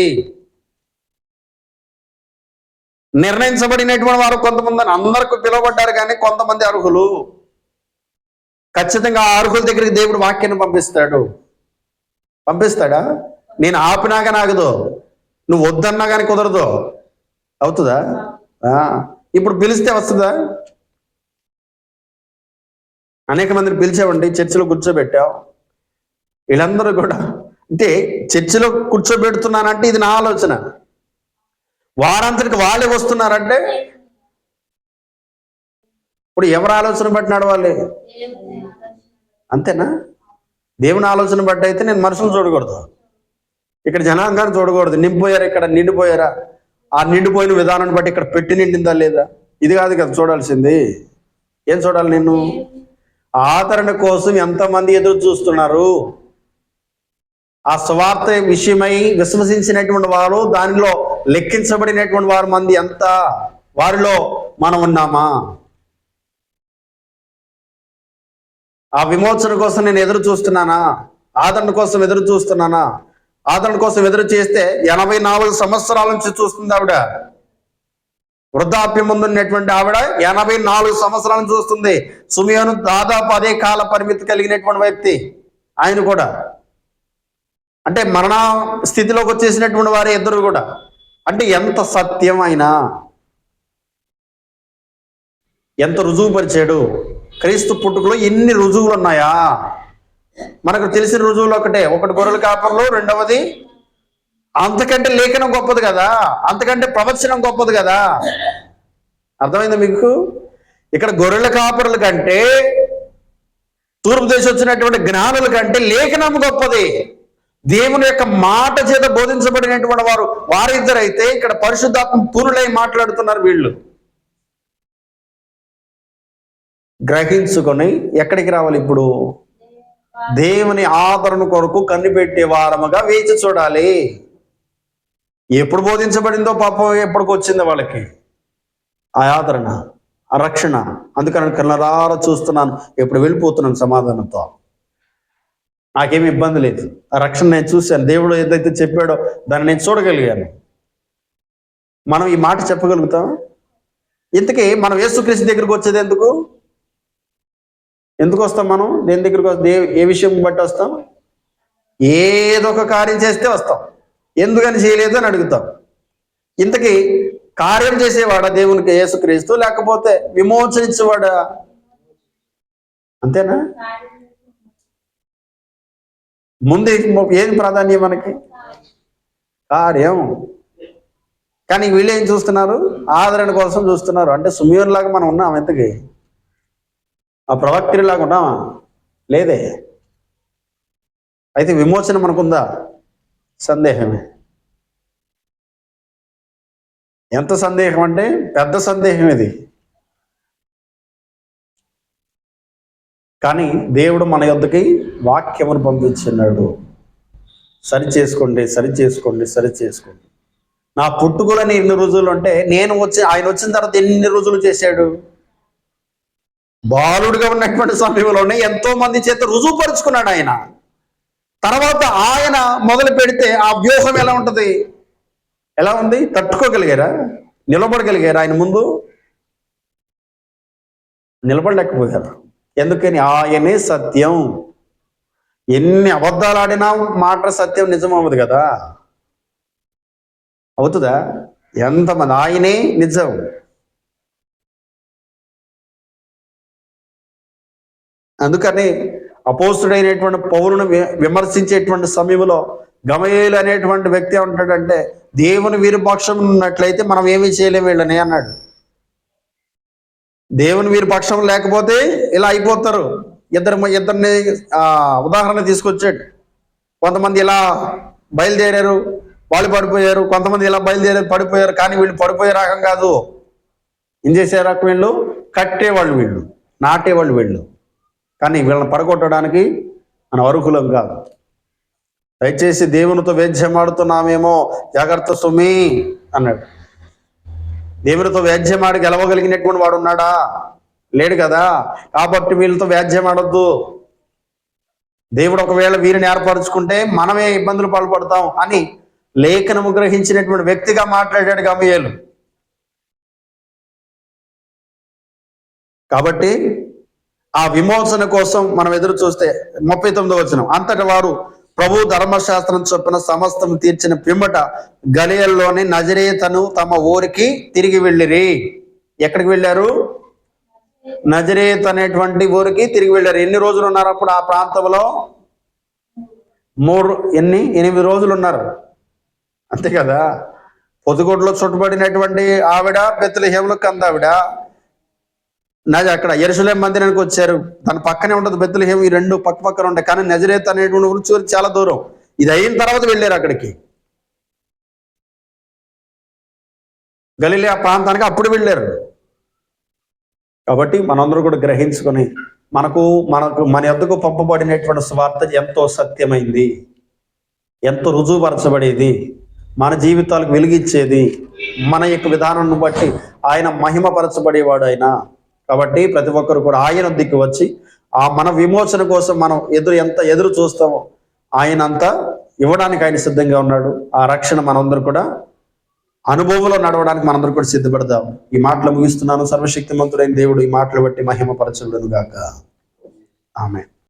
నిర్ణయించబడినటువంటి వారు కొంతమంది అందరికి పిలువబడ్డారు, కానీ కొంతమంది అర్హులు. ఖచ్చితంగా ఆ అర్హుల దగ్గరికి దేవుడు వాక్యాన్ని పంపిస్తాడా? నేను ఆపినాగా నాగదు, నువ్వు వద్దన్నా కానీ కుదరదు. అవుతుందా? ఇప్పుడు పిలిస్తే వస్తుందా? అనేక మందిని పిలిచావండి, చర్చిలో కూర్చోబెట్టావు. వీళ్ళందరూ కూడా అంటే చర్చిలో కూర్చోబెడుతున్నానంటే ఇది నా ఆలోచన. వారంతటికి వాళ్ళే వస్తున్నారంటే ఇప్పుడు ఎవరి ఆలోచన బట్టి నడవాలి? అంతేనా? దేవుని ఆలోచన బట్టి అయితే నేను మనుషులు చూడకూడదు, ఇక్కడ జనాంగాన్ని చూడకూడదు. నిండిపోయారా? ఇక్కడ నిండిపోయారా? ఆ నిండిపోయిన విధానాన్ని బట్టి ఇక్కడ పెట్టి నిండిందా లేదా? ఇది కాదు కదా చూడాల్సింది. ఏం చూడాలి? నిన్ను ఆదరణ కోసం ఎంతమంది ఎదురు చూస్తున్నారు? ఆ స్వార్థ విషయమై విశ్వసించినటువంటి వారు, దానిలో లెక్కించబడినటువంటి వారు మంది ఎంత? వారిలో మనం ఉన్నామా? ఆ విమోచన కోసం నేను ఎదురు చూస్తున్నానా? ఆదరణ కోసం ఎదురు చూస్తున్నానా? ఆదరణ కోసం ఎదురు చేస్తే 84 సంవత్సరాల నుంచి చూస్తుంది ఆవిడ. వృద్ధాప్యం ముందు ఉన్నటువంటి ఆవిడ 84 సంవత్సరాల నుంచి చూస్తుంది. సుమియోను దాదాపు అదే కాల పరిమితి కలిగినటువంటి వ్యక్తి. ఆయన కూడా అంటే మరణ స్థితిలోకి వచ్చేసినటువంటి వారే ఇద్దరు కూడా. అంటే ఎంత సత్యం అయినా, ఎంత రుజువు పరిచాడు. క్రీస్తు పుట్టుకలో ఎన్ని రుజువులు ఉన్నాయా? మనకు తెలిసిన రుజువులు ఒకటి గొర్రెల కాపర్లు, రెండవది అంతకంటే లేఖనం గొప్పది కదా, అంతకంటే ప్రవచనం గొప్పది కదా. అర్థమైందా మీకు? ఇక్కడ గొర్రెల కాపరుల కంటే, తూర్పు దేశం వచ్చినటువంటి జ్ఞానుల కంటే లేఖనం గొప్పది. దేవుని యొక్క మాట చేత బోధించబడినటువంటి వారు వారిద్దరైతే ఇక్కడ పరిశుద్ధాత్మ పూర్ణులై మాట్లాడుతున్నారు. వీళ్ళు గ్రహించుకొని ఎక్కడికి రావాలి? ఇప్పుడు దేవుని ఆదరణ కొరకు కనిపెట్టే వారముగా వేచి చూడాలి. ఎప్పుడు బోధించబడిందో పాపం ఎప్పటికి వచ్చిందో వాళ్ళకి ఆ ఆదరణ, ఆ రక్షణ. అందుకని కళ్ళారా చూస్తున్నాను, ఎప్పుడు వెళ్ళిపోతున్నాను సమాధానంతో. నాకేమి ఇబ్బంది లేదు. ఆ రక్షణ నేను చూశాను. దేవుడు ఏదైతే చెప్పాడో దాన్ని నేను చూడగలిగాను. మనం ఈ మాట చెప్పగలుగుతాం? ఇంతకీ మనం యేసుక్రీస్తు దగ్గరికి వచ్చేది ఎందుకు వస్తాం? మనం దేని దగ్గరికి వస్తాం? ఏ విషయం బట్టి వస్తాం? ఏదో ఒక కార్యం చేస్తే వస్తాం. ఎందుకని చేయలేదు అని అడుగుతాం. ఇంతకీ కార్యం చేసేవాడా దేవునికి యేసుక్రీస్తు, లేకపోతే విమోచనించేవాడా? అంతేనా? ముందు ఏది ప్రాధాన్యం మనకి? కార్యం. కానీ వీళ్ళు ఏం చూస్తున్నారు? ఆదరణ కోసం చూస్తున్నారు. అంటే సుమియోన్ లాగా మనం ఉన్నాం ఎంతకి? ఆ ప్రవక్తిలాగా ఉన్నామా? లేదే. అయితే విమోచన మనకుందా? సందేహమే. ఎంత సందేహం అంటే పెద్ద సందేహం ఇది. కానీ దేవుడు మన యొద్దకి వాక్యమును పంపించున్నాడు. సరి చేసుకోండి, సరి చేసుకోండి, సరి చేసుకోండి. నా పుట్టుకలని ఎన్ని రోజులు అంటే ఆయన వచ్చిన తర్వాత ఎన్ని రోజులు చేశాడు? బాలుడుగా ఉన్నటువంటి సమయంలోనే ఎంతో మంది చేత రుజువుపరుచుకున్నాడు ఆయన. తర్వాత ఆయన మొదలు పెడితే ఆ వ్యూహం ఎలా ఉంటుంది? ఎలా ఉంది? తట్టుకోగలిగారా? నిలబడగలిగారా ఆయన ముందు? నిలబడలేకపోయారు. ఎందుకని? ఆయనే సత్యం. ఎన్ని అబద్ధాలు ఆడినా మాట సత్యం నిజం అవ్వదు కదా. అవుతుందా? ఎంతమంది? ఆయనే నిజం. అందుకని అపోస్తుడైనటువంటి పౌలును విమర్శించేటువంటి సమయంలో గమయేలు అనేటువంటి వ్యక్తి ఏమంటాడంటే, దేవుని వీరి పక్షం ఉన్నట్లయితే మనం ఏమీ చేయలేము వీళ్ళని అన్నాడు. దేవుని వీరి పక్షం లేకపోతే ఇలా అయిపోతారు. ఇద్దరిని ఉదాహరణ తీసుకొచ్చాడు. కొంతమంది ఇలా బయలుదేరారు, వాళ్ళు పడిపోయారు. కొంతమంది ఇలా బయలుదేరారు, పడిపోయారు. కానీ వీళ్ళు పడిపోయే రకం కాదు. ఏం చేసే రకం వీళ్ళు? కట్టేవాళ్ళు వీళ్ళు, నాటేవాళ్ళు వీళ్ళు. కానీ వీళ్ళని పడగొట్టడానికి మనం అర్హులం కాదు. దయచేసి దేవునితో వేద్యమాడుతున్నామేమో జాగ్రత్త సుమి అన్నాడు. దేవునితో వేద్యమాడి గెలవగలిగినటువంటి వాడు ఉన్నాడా? లేడు కదా. కాబట్టి వీళ్ళతో వేద్యమాడొద్దు. దేవుడు ఒకవేళ వీరిని ఏర్పరచుకుంటే మనమే ఇబ్బందులు పాల్పడతాం అని లేఖనము గ్రహించినటువంటి వ్యక్తిగా మాట్లాడాడు గమయేలు. కాబట్టి ఆ విమోచన కోసం మనం ఎదురు చూస్తే 39వ వచనం, అంతట వారు ప్రభు ధర్మశాస్త్రం చొప్పున సమస్తం తీర్చిన పిమ్మట గలియల్లోని నజరేతను తమ ఊరికి తిరిగి వెళ్ళిరి. ఎక్కడికి వెళ్ళారు? నజరేత్ అనేటువంటి ఊరికి తిరిగి వెళ్ళారు. ఎన్ని రోజులు ఉన్నారు అప్పుడు ఆ ప్రాంతంలో? 8 రోజులు ఉన్నారు. అంతే కదా. పొదుగోడ్లో చుట్టబడినటువంటి ఆవిడ బెత్లెహేములో కందావిడ. అక్కడ యెరూషలేం మందిరానికి వచ్చారు. దాని పక్కనే ఉంటుంది బెత్లెహేము. ఈ రెండు పక్క పక్కన ఉంటాయి. కానీ నజరేత్ అనేటువంటి ఊరు చాలా దూరం. ఇది అయిన తర్వాత వెళ్ళారు అక్కడికి, గలిలే ప్రాంతానికి అప్పుడు వెళ్ళారు. కాబట్టి మనందరూ కూడా గ్రహించుకొని మన యొద్దకు పంపబడినటువంటి స్వార్థ ఎంతో సత్యమైంది, ఎంతో రుజువుపరచబడేది, మన జీవితాలకు వెలిగిచ్చేది, మన యొక్క విధానాన్ని బట్టి ఆయన మహిమపరచబడేవాడు ఆయన. కాబట్టి ప్రతి ఒక్కరు కూడా ఆయన వద్దకు వచ్చి ఆ మన విమోచన కోసం మనం ఎంత ఎదురు చూస్తామో ఆయన అంతా ఇవ్వడానికి ఆయన సిద్ధంగా ఉన్నాడు. ఆ రక్షణ మనందరూ కూడా అనుభవంలో నడవడానికి మనందరూ కూడా సిద్ధపడదాం. ఈ మాటలు ముగిస్తున్నాను. సర్వశక్తిమంతుడైన దేవుడు ఈ మాటలు బట్టి మహిమపరచబడును గాక. ఆమేన్.